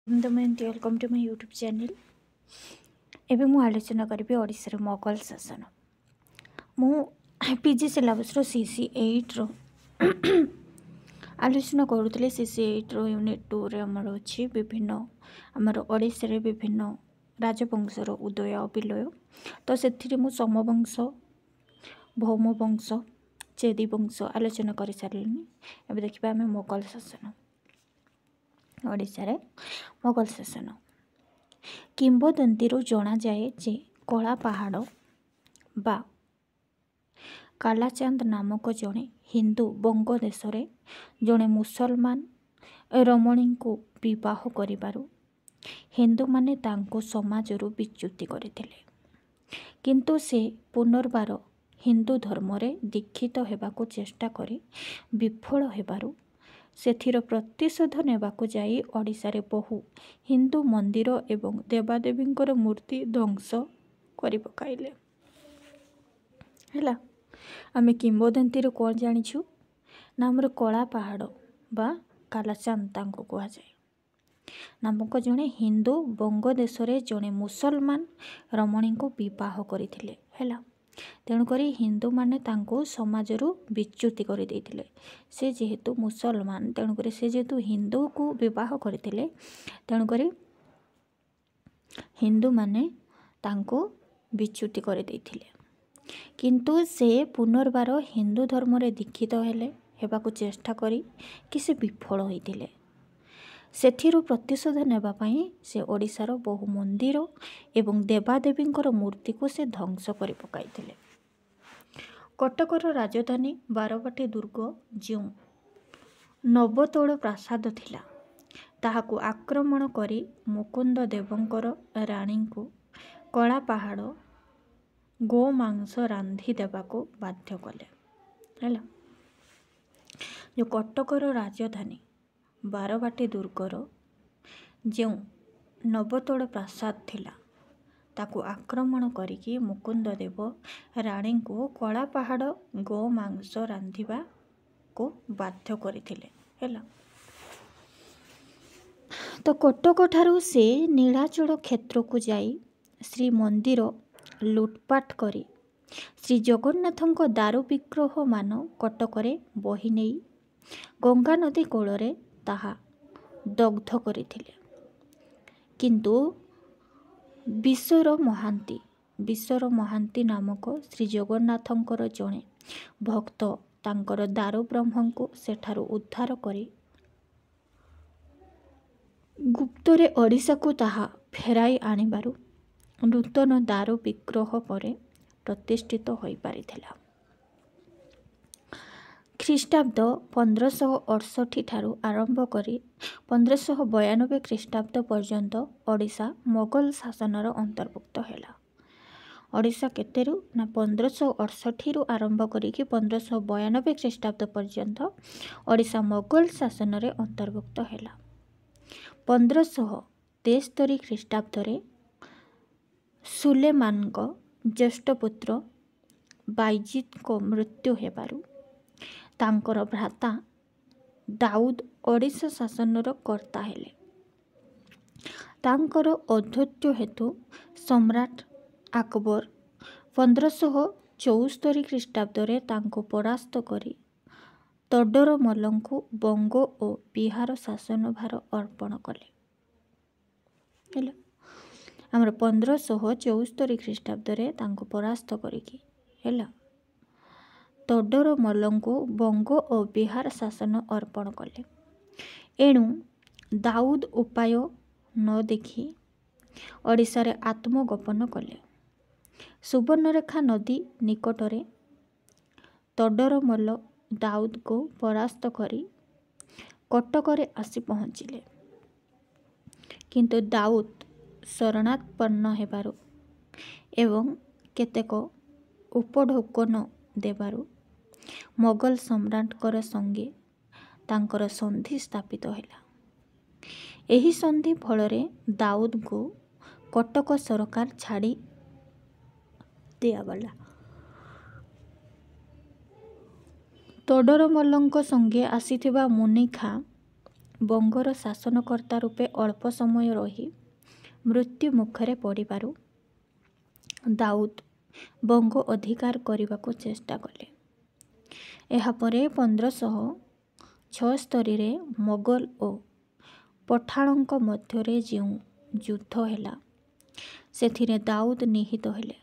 Welcome to my YouTube channel. एबे मु आलोचना करी ओडिशा मोगल शासन। मु पीजी सिलेबस सीसी 8 रो आलोचना करुले। सीसी 8 रो यूनिट 2 रे हमर अछि विभिन्न हमर ओडिशा रे विभिन्न राजवंशर उदय विलय। तो से मु सोमवंश, भौमवंश, चेदी वंश आलोचना कर सारे। एबे देखिबा हमें मोगल शासन। ओडिशा रे मोगल शासन किंबदंती जना जाए जे कला पहाड़ बा कालाचांद नामक जड़े हिंदू बंग देश रे जड़े मुसलमान रमणी को विवाह करिबारु हिंदू माने तांको समाजरू विच्युति करथिले, किंतु से पुनर्बार हिंदू धर्म रे दीक्षित हेबाको चेष्टा करी विफल हेबारु सेथिर प्रतिशोध नेबाको जाई ओडिशा रे बहु हिंदू मंदिर एवं देवादेवींकर मूर्ति ध्वंस करि पकाइले। हैला आमे किंबदंती रो कोन जानिछु ना हमर कला पहाड़ बा कालाचांद तांको कुआ जाए नामक जड़े हिंदू बंग देश रे जड़े मुसलमान रमणी को विवाह करथिले। हैला तेणुकरी हिंदू माने तांको समाजरू विच्युति कर देथिले। से जेहेतु मुसलमान तेणुकरी से जेहेतु हिंदू को विवाह करथिले तेणुकरी हिंदू माने तांको विच्युति कर देथिले, किंतु से पुनर्बार हिंदू धर्म रे दीक्षित हेबाको चेष्टा करी कि से विफल होइथिले। सेथिरु प्रतिशोध नेबा पई से ओडिशार बहु मंदिर एवं देवादेवींकर मूर्ति को से ध्वंस कर पकाइथिले। कटकर राजधानी बारबाटी दुर्ग जो नवतोड़ प्रासाद थिला ताहाकु आक्रमण करी मुकुंद देवंकर राणी को कला पहाड़ गोमांस रांधि देवाको बाध्य कले। हैला जो कटकर राजधानी बारबाटी दुर्गर जो नवतोड़ प्रासाद थिला ताकू आक्रमण करिकी मुकुंद देव राणी को कला पहाड़ गोमांस रांधिबा को बाध्य करथिले। हैला तो कटक ठारू से नीलाचल क्षेत्र को जाई श्री मंदिर लुटपाट करी श्री जगन्नाथଙ୍କ दारू विग्रह मान कटकरे बही नहीं गंगा नदी कोଳରେ ताहा दग्ध करथिले, किंतु विश्वर महांती नामक श्री जगन्नाथଙ୍କର जड़े भक्त तांकर दारू ब्रह्म को सेठारू उद्धार करी गुप्तरे ओडिशा को ताहा फेराई आनिबारु नूतन दारू विग्रह परे प्रतिष्ठित होई पारिथिला। ख्रीष्टाब्द 1568 ठारू आरंभ करी 1592 ख्रीष्टाब्द पर्यंत ओडिशा मोगल शासनर अंतर्भुक्त हैला। ओडिशा केतेरू ना 1568 रु आरंभ करी 1592 ख्रीष्टाब्द पर्यंत ओडिशा मोगल शासन रे अंतर्भुक्त हैला। 1573 ख्रीष्टाब्द रे सुलेमान को ज्येष्ठ पुत्र बायजीत को मृत्यु हेबारु तांकर भ्राता दाऊद ओडिशा शासनर कर्ता हेले। तांकर औद्धत्य हेतु सम्राट अकबर 1574 ख्रीष्टाब्द रे तांको परास्त करी तोडर मल्लंकु बंग और बिहार शासन भार अर्पण कले। हेलो आमर 1574 ख्रीष्टाब्द रे तांको परास्त करिकी हेला तोडर मल्लंकु बंग और बिहार शासन अर्पण कले। एणु दाऊद उपाय न देखी ओडिशा रे आत्मगोपन कले। सुवर्णरेखा नदी निकटरे तोडर मल्ल दाऊद को परास्त करी कटकरे आसी पहुँचिले, किंतु दाऊद शरणात्पन्न हेबारु एवं केतेक उपढौकन देबारु मोगल सम्राटकर संगे तांकर संधि स्थापित हैला। एही संधि फलरे दाऊद को कटक सरकार छाड़ी दियागला। तोडर मल्लंक संगे आसीथिबा मुनिखा ବଙ୍ଗର ଶାସନକର୍ତ୍ତା ରୂପେ ଅଳ୍ପ ସମୟ ରହି ମୃତ୍ୟୁ ମୁଖରେ ପଡ଼ିବାରୁ ଦାଉଦ ବଙ୍ଗ ଅଧିକାର କରିବାକୁ ଚେଷ୍ଟା କଲେ। ଏହାପରେ 1576ରେ ମୋଗଲ ଓ ପଠାଣଙ୍କ ମଧ୍ୟରେ ଯେଉଁ ଯୁଦ୍ଧ ହେଲା ସେଥିରେ ଦାଉଦ ନିହତ ହେଲେ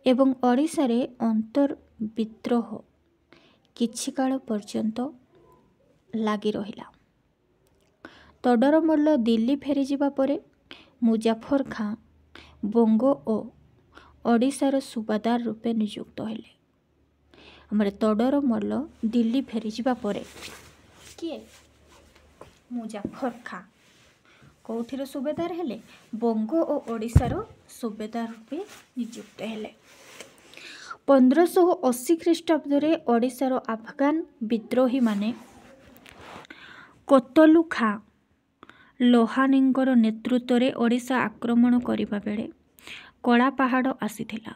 ଏବଂ ଓଡ଼ିଶାରେ ଅନ୍ତର୍ବିଦ୍ରୋହ କିଛି କାଳ ପର୍ଯ୍ୟନ୍ତ ଲାଗି ରହିଲା। ତୋଡରମଲ୍ଲ ଦିଲ୍ଲୀ ଫେରିଯିବା ପରେ ମୁଜାଫର ଖାଁ ବଙ୍ଗ ଓ ଓଡ଼ିଶାର ସୁବାଦାର ରୂପେ ନିଯୁକ୍ତ ହେଲେ। ଆମର ତୋଡରମଲ୍ଲ ଦିଲ୍ଲୀ ଫେରିଯିବା ପରେ କିଏ? ମୁଜାଫର ଖାଁ କେଉଁଠିର ସୁବେଦାର ହେଲେ? ବଙ୍ଗ ଓ ଓଡ଼ିଶାର ସୁବେଦାର ରୂପେ ନିଯୁକ୍ତ ହେଲେ। 1580 ଖ୍ରୀଷ୍ଟାବ୍ଦରେ ଓଡ଼ିଶାର ଆଫଗାନ ବିଦ୍ରୋହୀମାନେ କୋତଲୁ ଖାଁ ଲୋହାନୀଙ୍କର ନେତୃତ୍ୱରେ ଓଡ଼ିଶା ଆକ୍ରମଣ କରିବା ବେଳେ କଳାପାହାଡ଼ ଆସିଥିଲା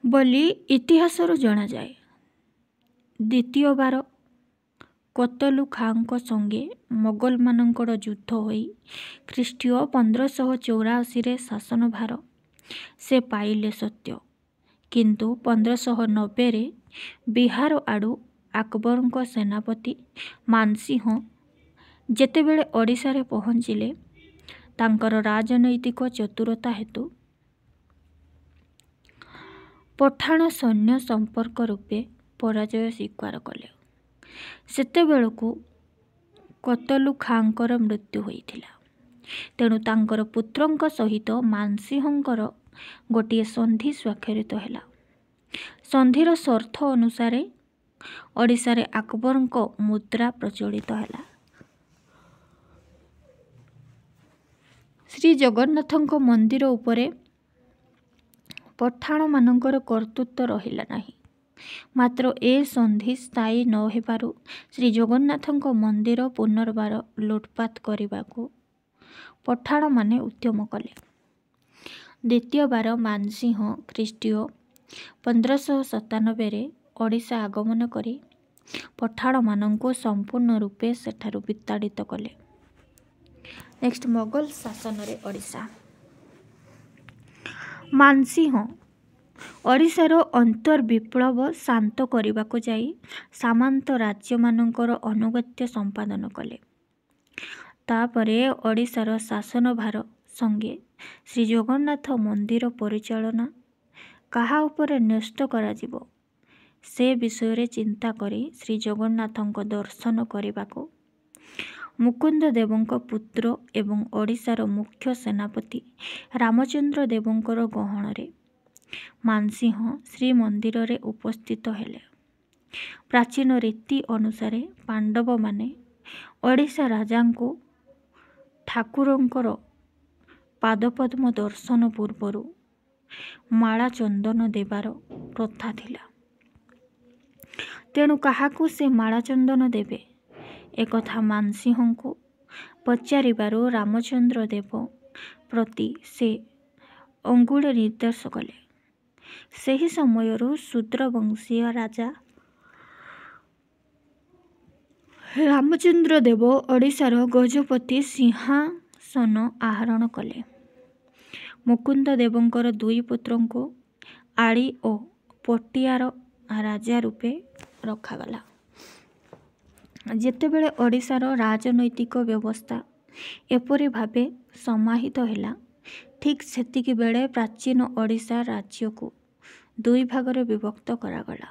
ବୋଲି ଇତିହାସରୁ ଜଣାଯାଏ। ଦ୍ୱିତୀୟବାର କୋତଲୁ ଖାଁଙ୍କ ସଙ୍ଗେ ମୋଗଲମାନଙ୍କର ଯୁଦ୍ଧ ହୋଇ ଖ୍ରୀଷ୍ଟୀୟ 1584ରେ ଶାସନଭାର ସେ ପାଇଲେ ସତ୍ୟ, କିନ୍ତୁ 1590ରେ ବିହାର ଆଡ଼ୁ ଆକବରଙ୍କ ସେନାପତି ମାନସିଂହ ଯେତେବେଳେ ଓଡ଼ିଶାରେ ପହଞ୍ଚିଲେ ତାଙ୍କର ରାଜନୈତିକ ଚତୁରତା ହେତୁ ପଠାଣ ସୈନ୍ୟ ସମ୍ପର୍କ ରୂପେ ପରାଜୟ ସ୍ୱୀକାର କଲେ। ସେତେବେଳକୁ କୋତଲୁ ଖାଁଙ୍କର ମୃତ୍ୟୁ ହୋଇଥିଲା। ତେଣୁ ତାଙ୍କର ପୁତ୍ରଙ୍କ ସହିତ ମାନସିଂହଙ୍କର ଗୋଟିଏ ସନ୍ଧି ସ୍ୱାକ୍ଷରିତ ହେଲା। ସନ୍ଧିର ସର୍ତ୍ତ ଅନୁସାରେ ଓଡ଼ିଶାରେ ଆକବରଙ୍କ ମୁଦ୍ରା ପ୍ରଚଳିତ ହେଲା। ଶ୍ରୀ ଜଗନ୍ନାଥଙ୍କ ମନ୍ଦିର ଉପରେ ପଠାଣମାନଙ୍କର କର୍ତ୍ତୃତ୍ୱ ରହିଲା ନାହିଁ। ମାତ୍ର ଏ ସନ୍ଧି ସ୍ଥାୟୀ ନ ହେବାରୁ ଶ୍ରୀ ଜଗନ୍ନାଥଙ୍କ ମନ୍ଦିର ପୁନର୍ବାର ଲୁଟପାଟ କରିବାକୁ ପଠାଣମାନେ ଉଦ୍ୟମ କଲେ। ଦ୍ୱିତୀୟବାର ମାନସିଂହ ଖ୍ରୀଷ୍ଟୀୟ 1597ରେ ଓଡ଼ିଶା ଆଗମନ କରି ପଠାଣମାନଙ୍କୁ ସମ୍ପୂର୍ଣ୍ଣ ରୂପେ ସେଠାରୁ ବିତାଡ଼ିତ କଲେ। ନେକ୍ସଟ ମୋଗଲ ଶାସନରେ ଓଡ଼ିଶା। ମାନସିଂହ ଓଡ଼ିଶାର ଅନ୍ତର୍ବିପ୍ଳବ ଶାନ୍ତ କରିବାକୁ ଯାଇ ସାମନ୍ତ ରାଜ୍ୟମାନଙ୍କର ଆନୁଗତ୍ୟ ସମ୍ପାଦନ କଲେ। ତାପରେ ଓଡ଼ିଶାର ଶାସନଭାର ସଙ୍ଗେ ଶ୍ରୀଜଗନ୍ନାଥ ମନ୍ଦିର ପରିଚାଳନା କାହା ଉପରେ ନ୍ୟସ୍ତ କରାଯିବ ସେ ବିଷୟରେ ଚିନ୍ତା କରି ଶ୍ରୀଜଗନ୍ନାଥଙ୍କ ଦର୍ଶନ କରିବାକୁ ମୁକୁନ୍ଦ ଦେବଙ୍କ ପୁତ୍ର ଏବଂ ଓଡ଼ିଶାର ମୁଖ୍ୟ ସେନାପତି ରାମଚନ୍ଦ୍ର ଦେବଙ୍କର ଗହଣରେ ମାନସିଂହ ଶ୍ରୀମନ୍ଦିରରେ ଉପସ୍ଥିତ ହେଲେ। ପ୍ରାଚୀନ ରୀତି ଅନୁସାରେ ପାଣ୍ଡବମାନେ ଓଡ଼ିଶା ରାଜାଙ୍କୁ ଠାକୁରଙ୍କର ପାଦପଦ୍ମ ଦର୍ଶନ ପୂର୍ବରୁ ମାଳା ଚନ୍ଦନ ଦେବାର ପ୍ରଥା ଥିଲା। ତେଣୁ କାହାକୁ ସେ ମାଳା ଚନ୍ଦନ ଦେବେ ଏକଥା ମାନସିଂହଙ୍କୁ ପଚାରିବାରୁ ରାମଚନ୍ଦ୍ର ଦେବ ପ୍ରତି ସେ ଅଙ୍ଗୁଳି ନିର୍ଦ୍ଦେଶ କଲେ। ସେହି ସମୟରୁ ଶୂଦ୍ରବଂଶୀୟ ରାଜା ରାମଚନ୍ଦ୍ର ଦେବ ଓଡ଼ିଶାର ଗଜପତି ସିଂହାସନ ଆହରଣ କଲେ। ମୁକୁନ୍ଦ ଦେବଙ୍କର ଦୁଇ ପୁତ୍ରଙ୍କୁ ଆଳି ଓ ପଟିଆର ରାଜା ରୂପେ ରଖାଗଲା। ଯେତେବେଳେ ଓଡ଼ିଶାର ରାଜନୈତିକ ବ୍ୟବସ୍ଥା ଏପରି ଭାବେ ସମାହିତ ହେଲା, ଠିକ୍ ସେତିକି ବେଳେ ପ୍ରାଚୀନ ଓଡ଼ିଶା ରାଜ୍ୟକୁ ଦୁଇ ଭାଗରେ ବିଭକ୍ତ କରାଗଲା।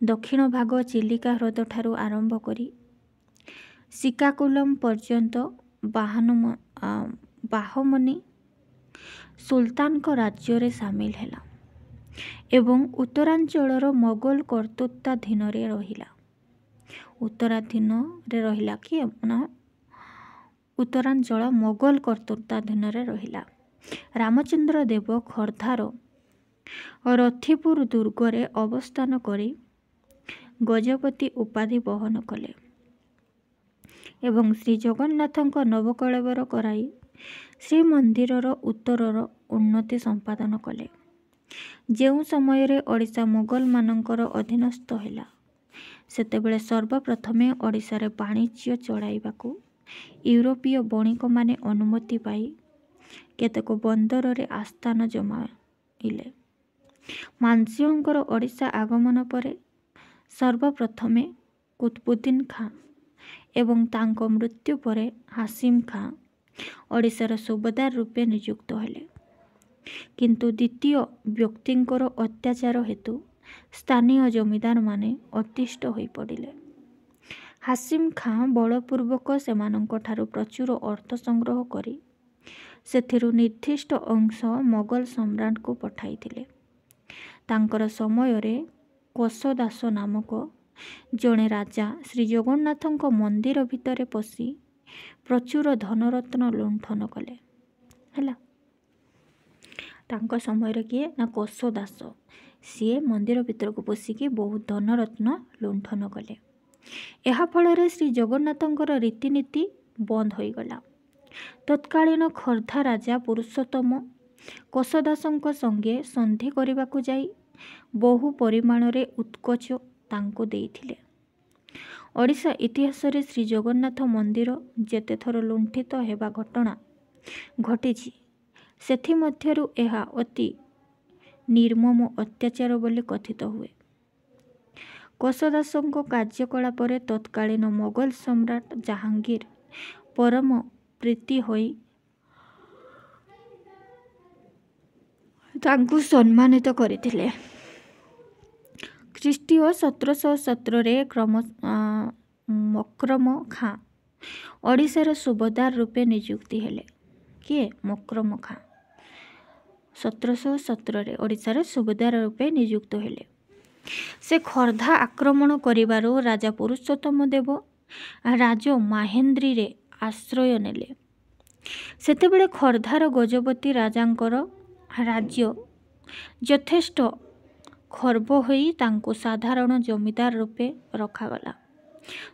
ଦକ୍ଷିଣ ଭାଗ ଚିଲିକା ହ୍ରଦଠାରୁ ଆରମ୍ଭ କରି ଶ୍ରୀକାକୁଲମ ପର୍ଯ୍ୟନ୍ତ ବାହମନି ସୁଲତାନଙ୍କ ରାଜ୍ୟରେ ସାମିଲ ହେଲା ଏବଂ ଉତ୍ତରାଞ୍ଚଳର ମୋଗଲ କର୍ତ୍ତୃତ୍ୱାଧୀନରେ ରହିଲା। ଉତ୍ତରାଞ୍ଚଳ ମୋଗଲ କର୍ତ୍ତୃତ୍ୱାଧୀନରେ ରହିଲା। ରାମଚନ୍ଦ୍ର ଦେବ ଖୋର୍ଦ୍ଧାର ରଥିପୁର ଦୁର୍ଗରେ ଅବସ୍ଥାନ କରି ଗଜପତି ଉପାଧି ବହନ କଲେ ଏବଂ ଶ୍ରୀଜଗନ୍ନାଥଙ୍କ ନବକଳେବର କରାଇ ଶ୍ରୀମନ୍ଦିରର ଉତ୍ତରର ଉନ୍ନତି ସମ୍ପାଦନ କଲେ। ଯେଉଁ ସମୟରେ ଓଡ଼ିଶା ମୋଗଲମାନଙ୍କର ଅଧୀନସ୍ଥ ହେଲା ସେତେବେଳେ ସର୍ବପ୍ରଥମେ ଓଡ଼ିଶାରେ ବାଣିଜ୍ୟ ଚଳାଇବାକୁ ୟୁରୋପୀୟ ବଣିକମାନେ ଅନୁମତି ପାଇ କେତେକ ବନ୍ଦରରେ ଆସ୍ଥାନ ଜମାଇଲେ। ମାଂସିଂଙ୍କର ଓଡ଼ିଶା ଆଗମନ ପରେ ସର୍ବପ୍ରଥମେ କୁତବୁଦ୍ଦିନ ଖାଁ ଏବଂ ତାଙ୍କ ମୃତ୍ୟୁ ପରେ ହାସିମ ଖାଁ ଓଡ଼ିଶାର ସୁବେଦାର ରୂପେ ନିଯୁକ୍ତ ହେଲେ। କିନ୍ତୁ ଦ୍ୱିତୀୟ ବ୍ୟକ୍ତିଙ୍କର ଅତ୍ୟାଚାର ହେତୁ ସ୍ଥାନୀୟ ଜମିଦାରମାନେ ଅତିଷ୍ଠ ହୋଇପଡ଼ିଲେ। ହାସିମ ଖାଁ ବଳପୂର୍ବକ ସେମାନଙ୍କଠାରୁ ପ୍ରଚୁର ଅର୍ଥ ସଂଗ୍ରହ କରି ସେଥିରୁ ନିର୍ଦ୍ଦିଷ୍ଟ ଅଂଶ ମୋଗଲ ସମ୍ରାଟଙ୍କୁ ପଠାଇଥିଲେ। ତାଙ୍କର ସମୟରେ କୋଶଦାସ ନାମକ ଜଣେ ରାଜା ଶ୍ରୀଜଗନ୍ନାଥଙ୍କ ମନ୍ଦିର ଭିତରେ ପଶି ପ୍ରଚୁର ଧନରତ୍ନ ଲୁଣ୍ଠନ କଲେ। ହେଲା, ତାଙ୍କ ସମୟରେ କିଏ ନା କୋଶଦାସ, ସିଏ ମନ୍ଦିର ଭିତରକୁ ପଶିକି ବହୁତ ଧନରତ୍ନ ଲୁଣ୍ଠନ କଲେ। ଏହା ଫଳରେ ଶ୍ରୀ ଜଗନ୍ନାଥଙ୍କର ରୀତିନୀତି ବନ୍ଦ ହୋଇଗଲା। ତତ୍କାଳୀନ ଖୋର୍ଦ୍ଧା ରାଜା ପୁରୁଷୋତ୍ତମ କୋଶଦାସଙ୍କ ସଙ୍ଗେ ସନ୍ଧି କରିବାକୁ ଯାଇ ବହୁ ପରିମାଣରେ ଉତ୍କୋଚ ତାଙ୍କୁ ଦେଇଥିଲେ। ଓଡ଼ିଶା ଇତିହାସରେ ଶ୍ରୀ ଜଗନ୍ନାଥ ମନ୍ଦିର ଯେତେଥର ଲୁଣ୍ଠିତ ହେବା ଘଟଣା ଘଟିଛି, ସେଥିମଧ୍ୟରୁ ଏହା ଅତି ନିର୍ମମ ଅତ୍ୟାଚାର ବୋଲି କଥିତ ହୁଏ। କୋଶଦାସଙ୍କ କାର୍ଯ୍ୟକଳାପରେ ତତ୍କାଳୀନ ମୋଗଲ ସମ୍ରାଟ ଜାହାଙ୍ଗୀର ପରମ ପ୍ରୀତି ହୋଇ ତାଙ୍କୁ ସମ୍ମାନିତ କରିଥିଲେ। ଖ୍ରୀଷ୍ଟୀୟ 1717ରେ ମକ୍ରମ ଖାଁ ଓଡ଼ିଶାର ସୁବେଦାର ରୂପେ ନିଯୁକ୍ତି ହେଲେ। କିଏ? ମକ୍ରମ ଖାଁ 1717ରେ ଓଡ଼ିଶାର ସୁବେଦାର ରୂପେ ନିଯୁକ୍ତ ହେଲେ। ସେ ଖୋର୍ଦ୍ଧା ଆକ୍ରମଣ କରିବାରୁ ରାଜା ପୁରୁଷୋତ୍ତମ ଦେବ ରାଜମାହେନ୍ଦ୍ରୀରେ ଆଶ୍ରୟ ନେଲେ। ସେତେବେଳେ ଖୋର୍ଦ୍ଧାର ଗଜପତି ରାଜାଙ୍କର ରାଜ୍ୟ ଯଥେଷ୍ଟ ଖର୍ବ ହୋଇ ତାଙ୍କୁ ସାଧାରଣ ଜମିଦାର ରୂପେ ରଖାଗଲା।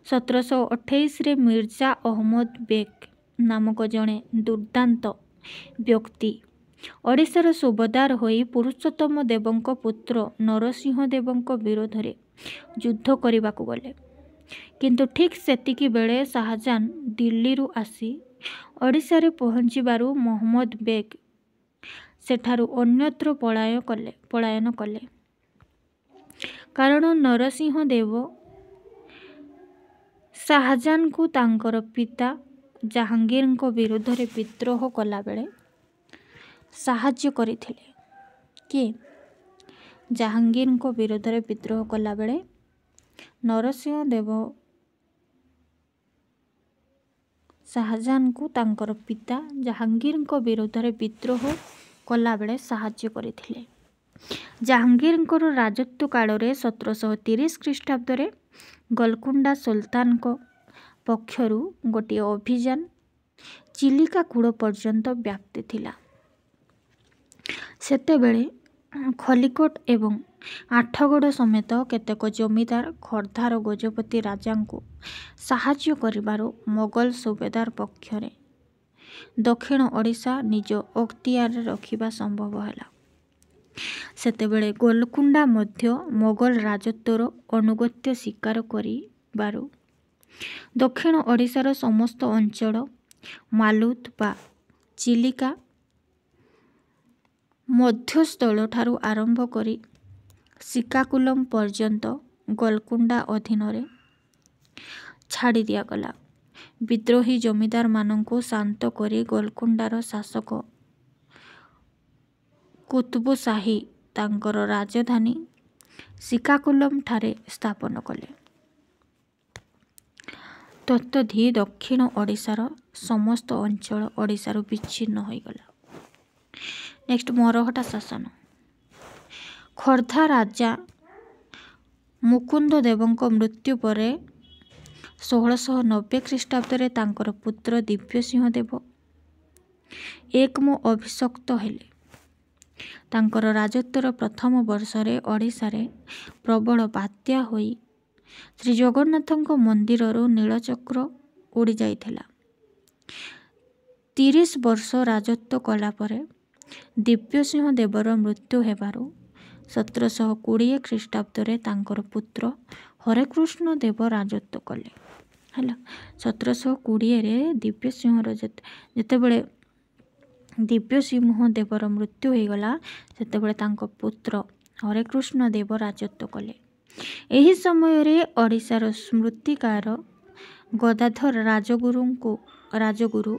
1728ରେ ମିର୍ଜା ଅହମଦ ବେଗ ନାମକ ଜଣେ ଦୁର୍ଦ୍ଦାନ୍ତ ବ୍ୟକ୍ତି ଓଡ଼ିଶାର ସୁବେଦାର ହୋଇ ପୁରୁଷୋତ୍ତମ ଦେବଙ୍କ ପୁତ୍ର ନରସିଂହ ଦେବଙ୍କ ବିରୋଧରେ ଯୁଦ୍ଧ କରିବାକୁ ଗଲେ। କିନ୍ତୁ ଠିକ୍ ସେତିକି ବେଳେ ଶାହାଜାହାନ ଦିଲ୍ଲୀରୁ ଆସି ଓଡ଼ିଶାରେ ପହଞ୍ଚିବାରୁ ମହମ୍ମଦ ବେଗ ସେଠାରୁ ଅନ୍ୟତ୍ର ପଳାୟନ କଲେ। କାରଣ ନରସିଂହ ଦେବ ଶାହାଜାହାନଙ୍କୁ ତାଙ୍କର ପିତା ଜାହାଙ୍ଗୀରଙ୍କ ବିରୁଦ୍ଧରେ ବିଦ୍ରୋହ କଲାବେଳେ ସାହାଯ୍ୟ କରିଥିଲେ। କିଏ? ଜାହାଙ୍ଗୀରଙ୍କ ବିରୁଦ୍ଧରେ ବିଦ୍ରୋହ କଲାବେଳେ ନରସିଂହ ଦେବ ଶାହାଜାହାନଙ୍କୁ ତାଙ୍କର ପିତା ଜାହାଙ୍ଗୀରଙ୍କ ବିରୁଦ୍ଧରେ ବିଦ୍ରୋହ କଲାବେଳେ ସାହାଯ୍ୟ କରିଥିଲେ। ଜାହାଙ୍ଗୀରଙ୍କର ରାଜତ୍ୱ କାଳରେ 1730 ଖ୍ରୀଷ୍ଟାବ୍ଦରେ ଗୋଲକୁଣ୍ଡା ସୁଲତାନଙ୍କ ପକ୍ଷରୁ ଗୋଟିଏ ଅଭିଯାନ ଚିଲିକା କୂଳ ପର୍ଯ୍ୟନ୍ତ ବ୍ୟାପ୍ତିଥିଲା। ସେତେବେଳେ ଖଲିକୋଟ ଏବଂ ଆଠଗଡ଼ ସମେତ କେତେକ ଜମିଦାର ଖୋର୍ଦ୍ଧାର ଗଜପତି ରାଜାଙ୍କୁ ସାହାଯ୍ୟ କରିବାରୁ ମୋଗଲ ସୁବେଦାର ପକ୍ଷରେ ଦକ୍ଷିଣ ଓଡ଼ିଶା ନିଜ ଅକ୍ତିଆରରେ ରଖିବା ସମ୍ଭବ ହେଲା। ସେତେବେଳେ ଗୋଲକୁଣ୍ଡା ମଧ୍ୟ ମୋଗଲ ରାଜତ୍ୱର ଆନୁଗତ୍ୟ ସ୍ୱୀକାର କରିବାରୁ ଦକ୍ଷିଣ ଓଡ଼ିଶାର ସମସ୍ତ ଅଞ୍ଚଳ ମାଲୁତ ବା ଚିଲିକା ମଧ୍ୟସ୍ଥଳଠାରୁ ଆରମ୍ଭ କରି ଶ୍ରୀକାକୁଲମ ପର୍ଯ୍ୟନ୍ତ ଗୋଲକୁଣ୍ଡା ଅଧୀନରେ ଛାଡ଼ି ଦିଆଗଲା। ବିଦ୍ରୋହୀ ଜମିଦାରମାନଙ୍କୁ ଶାନ୍ତ କରି ଗୋଲକୁଣ୍ଡାର ଶାସକ କୁତବୁ ଶାହୀ ତାଙ୍କର ରାଜଧାନୀ ଶ୍ରୀକାକୁଲମଠାରେ ସ୍ଥାପନ କଲେ। ତତୋଧି ଦକ୍ଷିଣ ଓଡ଼ିଶାର ସମସ୍ତ ଅଞ୍ଚଳ ଓଡ଼ିଶାରୁ ବିଚ୍ଛିନ୍ନ ହୋଇଗଲା। ନେକ୍ସଟ, ମରହଟ୍ଟା ଶାସନ। ଖୋର୍ଦ୍ଧା ରାଜା ମୁକୁନ୍ଦ ଦେବଙ୍କ ମୃତ୍ୟୁ ପରେ 1690 ଖ୍ରୀଷ୍ଟାବ୍ଦରେ ତାଙ୍କର ପୁତ୍ର ଦିବ୍ୟସିଂହ ଦେବ ଏକମ ଅଭିଷକ୍ତ ହେଲେ। ତାଙ୍କର ରାଜତ୍ୱର ପ୍ରଥମ ବର୍ଷରେ ଓଡ଼ିଶାରେ ପ୍ରବଳ ବାତ୍ୟା ହୋଇ ଶ୍ରୀଜଗନ୍ନାଥଙ୍କ ମନ୍ଦିରରୁ ନୀଳଚକ୍ର ଉଡ଼ିଯାଇଥିଲା। 30 ବର୍ଷ ରାଜତ୍ୱ କଲା ପରେ ଦିବ୍ୟସିଂହ ଦେବର ମୃତ୍ୟୁ ହେବାରୁ 1720 ଖ୍ରୀଷ୍ଟାବ୍ଦରେ ତାଙ୍କର ପୁତ୍ର ହରେକୃଷ୍ଣ ଦେବ ରାଜତ୍ୱ କଲେ ହେଲା। 1720ରେ ଦିବ୍ୟସିଂହର ଯେତେବେଳେ ଦିବ୍ୟସିଂହ ଦେବର ମୃତ୍ୟୁ ହୋଇଗଲା ସେତେବେଳେ ତାଙ୍କ ପୁତ୍ର ହରେକୃଷ୍ଣ ଦେବ ରାଜତ୍ୱ କଲେ। ଏହି ସମୟରେ ଓଡ଼ିଶାର ସ୍ମୃତିକାର ଗଦାଧର ରାଜଗୁରୁ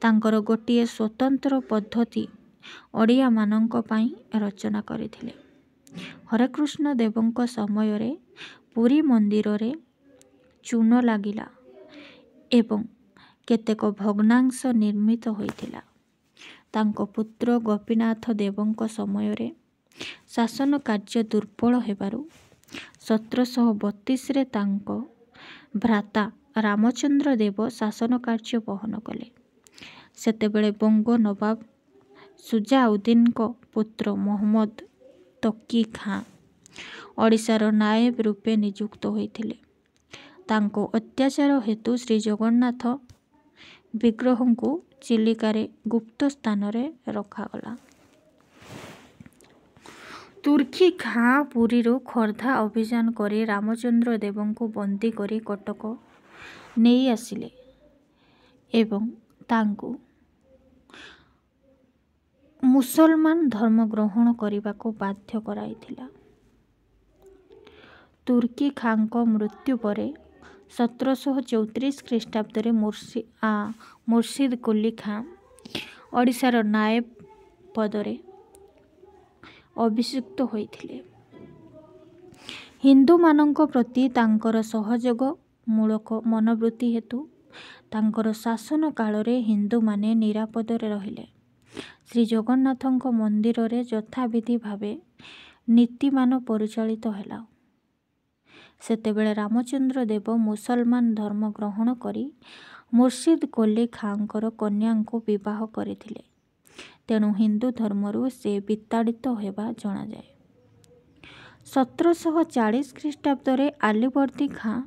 ତାଙ୍କର ଗୋଟିଏ ସ୍ୱତନ୍ତ୍ର ପଦ୍ଧତି ଓଡ଼ିଆମାନଙ୍କ ପାଇଁ ରଚନା କରିଥିଲେ। ହରେକୃଷ୍ଣ ଦେବଙ୍କ ସମୟରେ ପୁରୀ ମନ୍ଦିରରେ ଚୂନ ଲାଗିଲା ଏବଂ କେତେକ ଭଗ୍ନାଂଶ ନିର୍ମିତ ହୋଇଥିଲା। ତାଙ୍କ ପୁତ୍ର ଗୋପୀନାଥ ଦେବଙ୍କ ସମୟରେ ଶାସନ କାର୍ଯ୍ୟ ଦୁର୍ବଳ ହେବାରୁ 1732ରେ ତାଙ୍କ ଭ୍ରାତା ରାମଚନ୍ଦ୍ର ଦେବ ଶାସନ କାର୍ଯ୍ୟ ବହନ କଲେ। ସେତେବେଳେ ବଙ୍ଗ ନବାବ ସୁଜାଉଦ୍ଦିନଙ୍କ ପୁତ୍ର ମହମ୍ମଦ ତକି ଖାଁ ଓଡ଼ିଶାର ନାଏବ ରୂପେ ନିଯୁକ୍ତ ହୋଇଥିଲେ। ତାଙ୍କ ଅତ୍ୟାଚାର ହେତୁ ଶ୍ରୀଜଗନ୍ନାଥ ବିଗ୍ରହଙ୍କୁ ଚିଲିକାରେ ଗୁପ୍ତ ସ୍ଥାନରେ ରଖାଗଲା। ତୁର୍କୀ ଖାଁ ପୁରୀରୁ ଖୋର୍ଦ୍ଧା ଅଭିଯାନ କରି ରାମଚନ୍ଦ୍ର ଦେବଙ୍କୁ ବନ୍ଦୀ କରି କଟକ ନେଇ ଆସିଲେ ଏବଂ ତାଙ୍କୁ ମୁସଲମାନ ଧର୍ମ ଗ୍ରହଣ କରିବାକୁ ବାଧ୍ୟ କରାଇଥିଲା। ତୁର୍କୀ ଖାଁଙ୍କ ମୃତ୍ୟୁ ପରେ 1734 ଖ୍ରୀଷ୍ଟାବ୍ଦରେ ମୁର୍ଶିଦ କୁଲି ଖାଁ ଓଡ଼ିଶାର ନାଏବ ପଦରେ ଅଭିଷିକ୍ତ ହୋଇଥିଲେ। ହିନ୍ଦୁମାନଙ୍କ ପ୍ରତି ତାଙ୍କର ସହଯୋଗମୂଳକ ମନୋବୃତ୍ତି ହେତୁ ତାଙ୍କର ଶାସନ କାଳରେ ହିନ୍ଦୁମାନେ ନିରାପଦରେ ରହିଲେ। ଶ୍ରୀଜଗନ୍ନାଥଙ୍କ ମନ୍ଦିରରେ ଯଥାବିଧି ଭାବେ ନୀତିମାନ ପରିଚାଳିତ ହେଲା। ସେତେବେଳେ ରାମଚନ୍ଦ୍ର ଦେବ ମୁସଲମାନ ଧର୍ମ ଗ୍ରହଣ କରି ମୁର୍ଶିଦ କୁଲି ଖାଁଙ୍କର କନ୍ୟାଙ୍କୁ ବିବାହ କରିଥିଲେ। ତେଣୁ ହିନ୍ଦୁ ଧର୍ମରୁ ସେ ବିତାଡ଼ିତ ହେବା ଜଣାଯାଏ। 1740 ଖ୍ରୀଷ୍ଟାବ୍ଦରେ ଆଲିବର୍ଦୀ ଖାଁ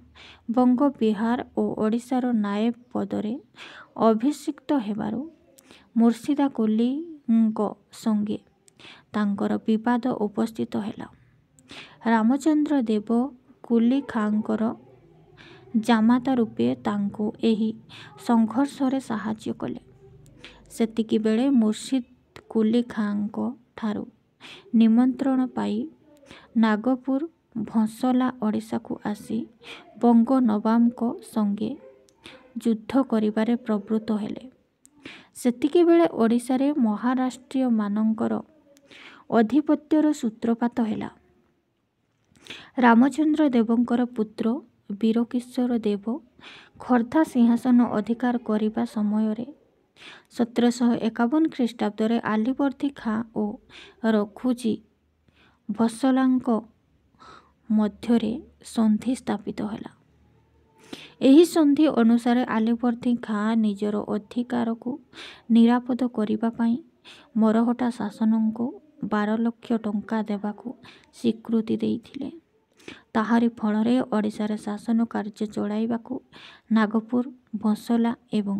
ବଙ୍ଗ ବିହାର ଓ ଓଡ଼ିଶାର ନାଏବ ପଦରେ ଅଭିଷିକ୍ତ ହେବାରୁ ମୁର୍ଶିଦା କୁଲିଙ୍କ ସଙ୍ଗେ ତାଙ୍କର ବିବାଦ ଉପସ୍ଥିତ ହେଲା। ରାମଚନ୍ଦ୍ର ଦେବ କୁଲି ଖାଁଙ୍କର ଜାମାତା ରୂପେ ତାଙ୍କୁ ଏହି ସଂଘର୍ଷରେ ସାହାଯ୍ୟ କଲେ। ସେତିକିବେଳେ ମୁର୍ଶିଦ କୁଲି ଖାଁଙ୍କ ଠାରୁ ନିମନ୍ତ୍ରଣ ପାଇ ନାଗପୁର ଭଂସଲା ଓଡ଼ିଶାକୁ ଆସି ବଙ୍ଗ ନବାବଙ୍କ ସଙ୍ଗେ ଯୁଦ୍ଧ କରିବାରେ ପ୍ରବୃତ୍ତ ହେଲେ। ସେତିକିବେଳେ ଓଡ଼ିଶାରେ ମହାରାଷ୍ଟ୍ରୀୟମାନଙ୍କର ଅଧିପତ୍ୟର ସୂତ୍ରପାତ ହେଲା। ରାମଚନ୍ଦ୍ର ଦେବଙ୍କର ପୁତ୍ର ବୀରକିଶୋର ଦେବ ଖୋର୍ଦ୍ଧା ସିଂହାସନ ଅଧିକାର କରିବା ସମୟରେ 1751 ଖ୍ରୀଷ୍ଟାବ୍ଦରେ ଆଲିବର୍ଦୀ ଖାଁ ଓ ରଘୁଜୀ ଭସଲାଙ୍କ ମଧ୍ୟରେ ସନ୍ଧି ସ୍ଥାପିତ ହେଲା। ଏହି ସନ୍ଧି ଅନୁସାରେ ଆଲିବର୍ଦୀ ଖାଁ ନିଜର ଅଧିକାରକୁ ନିରାପଦ କରିବା ପାଇଁ ମରହଟ୍ଟା ଶାସନଙ୍କୁ 12 ଲକ୍ଷ ଟଙ୍କା ଦେବାକୁ ସ୍ୱୀକୃତି ଦେଇଥିଲେ। ତାହାରି ଫଳରେ ଓଡ଼ିଶାରେ ଶାସନ କାର୍ଯ୍ୟ ଚଳାଇବାକୁ ନାଗପୁର ଭଂସଲା ଏବଂ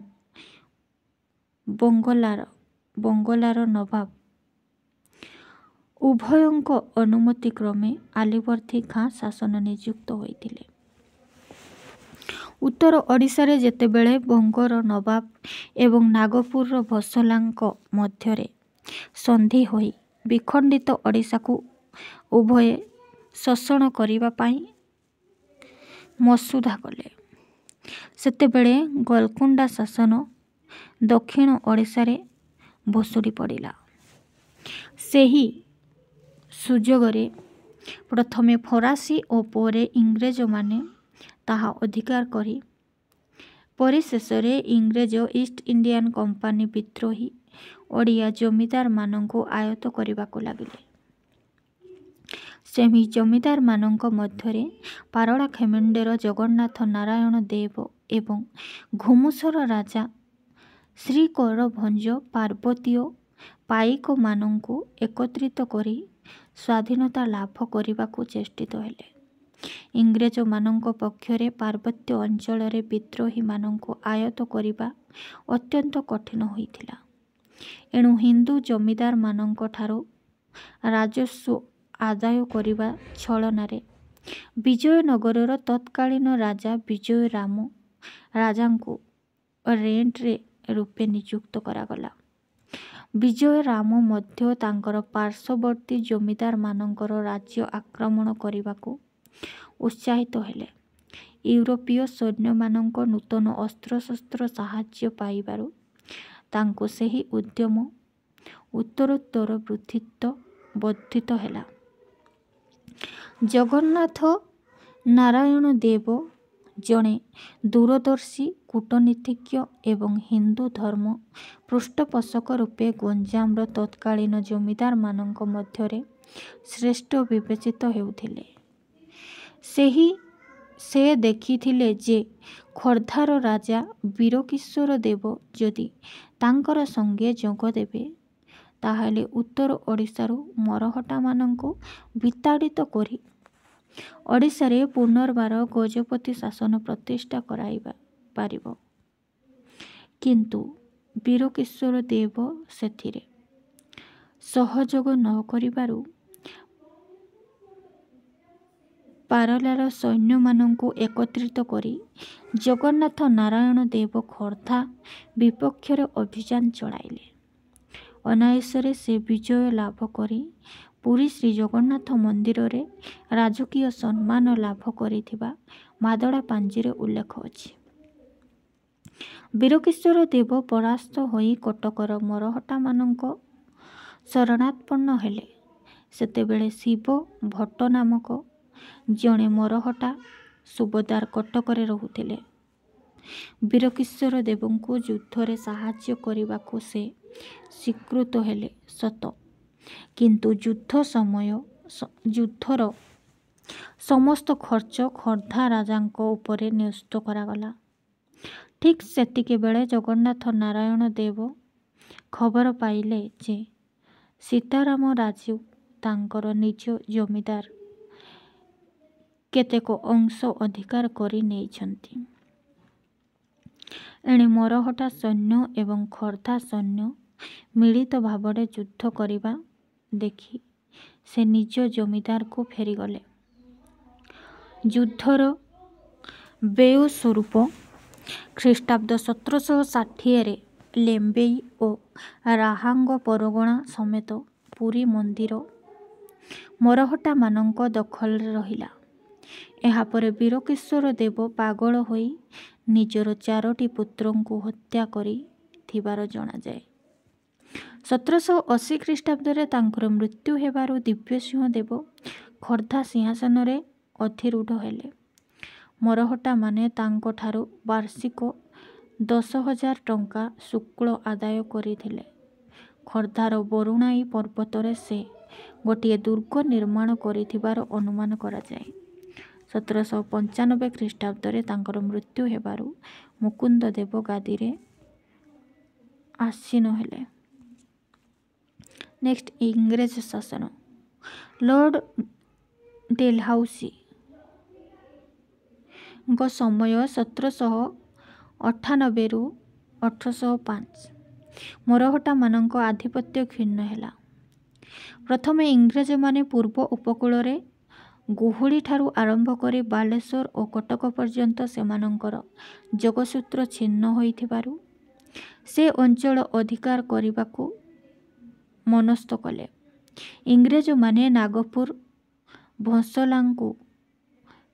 ବଙ୍ଗଲାର ନବାବ ଉଭୟଙ୍କ ଅନୁମତି କ୍ରମେ ଆଲିବର୍ଦୀ ଖାଁ ଶାସନ ନିଯୁକ୍ତ ହୋଇଥିଲେ। ଉତ୍ତର ଓଡ଼ିଶାରେ ଯେତେବେଳେ ବଙ୍ଗର ନବାବ ଏବଂ ନାଗପୁରର ଭସଲାଙ୍କ ମଧ୍ୟରେ ସନ୍ଧି ହୋଇ ବିଖଣ୍ଡିତ ଓଡ଼ିଶାକୁ ଉଭୟେ ଶୋଷଣ କରିବା ପାଇଁ ମସୁଧା କଲେ, ସେତେବେଳେ ଗୋଲକୁଣ୍ଡା ଶାସନ ଦକ୍ଷିଣ ଓଡ଼ିଶାରେ ଭୁଷୁଡ଼ି ପଡ଼ିଲା। ସେହି ସୁଯୋଗରେ ପ୍ରଥମେ ଫରାସୀ ଓ ପରେ ଇଂରେଜମାନେ ତାହା ଅଧିକାର କରି ପରିଶେଷରେ ଇଂରେଜ ଇଷ୍ଟ ଇଣ୍ଡିଆନ କମ୍ପାନୀ ବିଦ୍ରୋହୀ ଓଡ଼ିଆ ଜମିଦାରମାନଙ୍କୁ ଆୟତ୍ତ କରିବାକୁ ଲାଗିଲେ। ସେହି ଜମିଦାରମାନଙ୍କ ମଧ୍ୟରେ ପାରଳାଖେମୁଣ୍ଡିର ଜଗନ୍ନାଥ ନାରାୟଣ ଦେବ ଏବଂ ଘୁମୁସର ରାଜା ଶ୍ରୀକରଭଞ୍ଜ ପାର୍ବତୀୟ ପାଇକମାନଙ୍କୁ ଏକତ୍ରିତ କରି ସ୍ୱାଧୀନତା ଲାଭ କରିବାକୁ ଚେଷ୍ଟିତ ହେଲେ। ଇଂରେଜମାନଙ୍କ ପକ୍ଷରେ ପାର୍ବତ୍ୟ ଅଞ୍ଚଳରେ ବିଦ୍ରୋହୀମାନଙ୍କୁ ଆୟତ୍ତ କରିବା ଅତ୍ୟନ୍ତ କଠିନ ହୋଇଥିଲା। ଏଣୁ ହିନ୍ଦୁ ଜମିଦାରମାନଙ୍କ ଠାରୁ ରାଜସ୍ୱ ଆଦାୟ କରିବା ଛଳନାରେ ବିଜୟନଗରର ତତ୍କାଳୀନ ରାଜା ବିଜୟ ରାମ ରାଜାଙ୍କୁ ରେଣ୍ଟରେ ରୂପେ ନିଯୁକ୍ତ କରାଗଲା। ବିଜୟ ରାମ ମଧ୍ୟ ତାଙ୍କର ପାର୍ଶ୍ୱବର୍ତ୍ତୀ ଜମିଦାରମାନଙ୍କର ରାଜ୍ୟ ଆକ୍ରମଣ କରିବାକୁ ଉତ୍ସାହିତ ହେଲେ। ୟୁରୋପୀୟ ସୈନ୍ୟମାନଙ୍କ ନୂତନ ଅସ୍ତ୍ରଶସ୍ତ୍ର ସାହାଯ୍ୟ ପାଇବାରୁ ତାଙ୍କୁ ସେହି ଉଦ୍ୟମ ଉତ୍ତରୋତ୍ତର ବର୍ଦ୍ଧିତ ହେଲା। ଜଗନ୍ନାଥ ନାରାୟଣ ଦେବ ଜଣେ ଦୂରଦର୍ଶୀ କୂଟନୀତିଜ୍ଞ ଏବଂ ହିନ୍ଦୁ ଧର୍ମ ପୃଷ୍ଠପୋଷକ ରୂପେ ଗଞ୍ଜାମର ତତ୍କାଳୀନ ଜମିଦାରମାନଙ୍କ ମଧ୍ୟରେ ଶ୍ରେଷ୍ଠ ବିବେଚିତ ହେଉଥିଲେ। ସେ ଦେଖିଥିଲେ ଯେ ଖୋର୍ଦ୍ଧାର ରାଜା ବୀରକିଶୋର ଦେବ ଯଦି ତାଙ୍କର ସଙ୍ଗେ ଯୋଗ ଦେବେ ତାହେଲେ ଉତ୍ତର ଓଡ଼ିଶାରୁ ମରହଟ୍ଟାମାନଙ୍କୁ ବିତାଡ଼ିତ କରି ଓଡ଼ିଶାରେ ପୁନର୍ବାର ଗଜପତି ଶାସନ ପ୍ରତିଷ୍ଠା କରାଇବା ପାରିବ। କିନ୍ତୁ ବୀରକିଶୋର ଦେବ ସେଥିରେ ସହଯୋଗ ନ କରିବାରୁ ପାରଲାର ସୈନ୍ୟମାନଙ୍କୁ ଏକତ୍ରିତ କରି ଜଗନ୍ନାଥ ନାରାୟଣ ଦେବ ଖୋର୍ଦ୍ଧା ବିପକ୍ଷରେ ଅଭିଯାନ ଚଳାଇଲେ। ଅନାୟାସରେ ସେ ବିଜୟ ଲାଭ କରି ପୁରୀ ଶ୍ରୀ ଜଗନ୍ନାଥ ମନ୍ଦିରରେ ରାଜକୀୟ ସମ୍ମାନ ଲାଭ କରିଥିବା ମାଦଳା ପାଞ୍ଜିରେ ଉଲ୍ଲେଖ ଅଛି। ବୀରକିଶୋର ଦେବ ପରାସ୍ତ ହୋଇ କଟକର ମରହଟ୍ଟାମାନଙ୍କ ଶରଣାପନ୍ନ ହେଲେ। ସେତେବେଳେ ଶିବ ଭଟ୍ଟ ନାମକ ଜଣେ ମରହଟ୍ଟା ସୁବଦାର କଟକରେ ରହୁଥିଲେ। ବୀରକିଶୋର ଦେବଙ୍କୁ ଯୁଦ୍ଧରେ ସାହାଯ୍ୟ କରିବାକୁ ସେ ସ୍ୱୀକୃତ ହେଲେ ସତ, କିନ୍ତୁ ଯୁଦ୍ଧର ସମସ୍ତ ଖର୍ଚ୍ଚ ଖୋର୍ଦ୍ଧା ରାଜାଙ୍କ ଉପରେ ନ୍ୟସ୍ତ କରାଗଲା। ଠିକ୍ ସେତିକିବେଳେ ଜଗନ୍ନାଥ ନାରାୟଣ ଦେବ ଖବର ପାଇଲେ ଯେ ସୀତାରାମ ରାଜୁ ତାଙ୍କର ନିଜ ଜମିଦାର କେତେକ ଅଂଶ ଅଧିକାର କରି ନେଇଛନ୍ତି। ଏଣେ ମରହଟ୍ଟା ସୈନ୍ୟ ଏବଂ ଖୋର୍ଦ୍ଧା ସୈନ୍ୟ ମିଳିତ ଭାବରେ ଯୁଦ୍ଧ କରିବା ଦେଖି ସେ ନିଜ ଜମିଦାରକୁ ଫେରିଗଲେ। ଯୁଦ୍ଧର ବ୍ୟୟ ସ୍ୱରୂପ ଖ୍ରୀଷ୍ଟାବ୍ଦ 1760ରେ ଲେମ୍ବେଇ ଓ ରାହାଙ୍ଗ ପରଗଣା ସମେତ ପୁରୀ ମନ୍ଦିର ମରହଟ୍ଟାମାନଙ୍କ ଦଖଲରେ ରହିଲା। ଏହାପରେ ବୀରକିଶୋର ଦେବ ପାଗଳ ହୋଇ ନିଜର 4ଟି ପୁତ୍ରଙ୍କୁ ହତ୍ୟା କରିଥିବାର ଜଣାଯାଏ। 1780 ଖ୍ରୀଷ୍ଟାବ୍ଦରେ ତାଙ୍କର ମୃତ୍ୟୁ ହେବାରୁ ଦିବ୍ୟସିଂହ ଦେବ ଖୋର୍ଦ୍ଧା ସିଂହାସନରେ ଅଧିରୂଢ଼ ହେଲେ। ମରହଟ୍ଟାମାନେ ତାଙ୍କଠାରୁ ବାର୍ଷିକ 10,000 ଟଙ୍କା ଶୁଳ୍କ ଆଦାୟ କରିଥିଲେ। ଖୋର୍ଦ୍ଧାର ବରୁଣାଇ ପର୍ବତରେ ସେ ଗୋଟିଏ ଦୁର୍ଗ ନିର୍ମାଣ କରିଥିବାର ଅନୁମାନ କରାଯାଏ। 1795 ଖ୍ରୀଷ୍ଟାବ୍ଦରେ ତାଙ୍କର ମୃତ୍ୟୁ ହେବାରୁ ମୁକୁନ୍ଦ ଦେବ ଗାଦିରେ ଆସୀନ ହେଲେ। ନେକ୍ସଟ ଇଂରେଜ ଶାସନ। ଲର୍ଡ ଡେଲହାଉସିଙ୍କ ସମୟ 1798ରୁ 1805। ମରହଟ୍ଟାମାନଙ୍କ ଆଧିପତ୍ୟ କ୍ଷୁଣ୍ଣ ହେଲା। ପ୍ରଥମେ ଇଂରେଜମାନେ ପୂର୍ବ ଉପକୂଳରେ ଗୁହୁଳିଠାରୁ ଆରମ୍ଭ କରି ବାଲେଶ୍ୱର ଓ କଟକ ପର୍ଯ୍ୟନ୍ତ ସେମାନଙ୍କର ଯୋଗସୂତ୍ର ଛିନ୍ନ ହୋଇଥିବାରୁ ସେ ଅଞ୍ଚଳ ଅଧିକାର କରିବାକୁ ମନସ୍ଥ କଲେ। ଇଂରେଜମାନେ ନାଗପୁର ଭୋଁସଲାଙ୍କୁ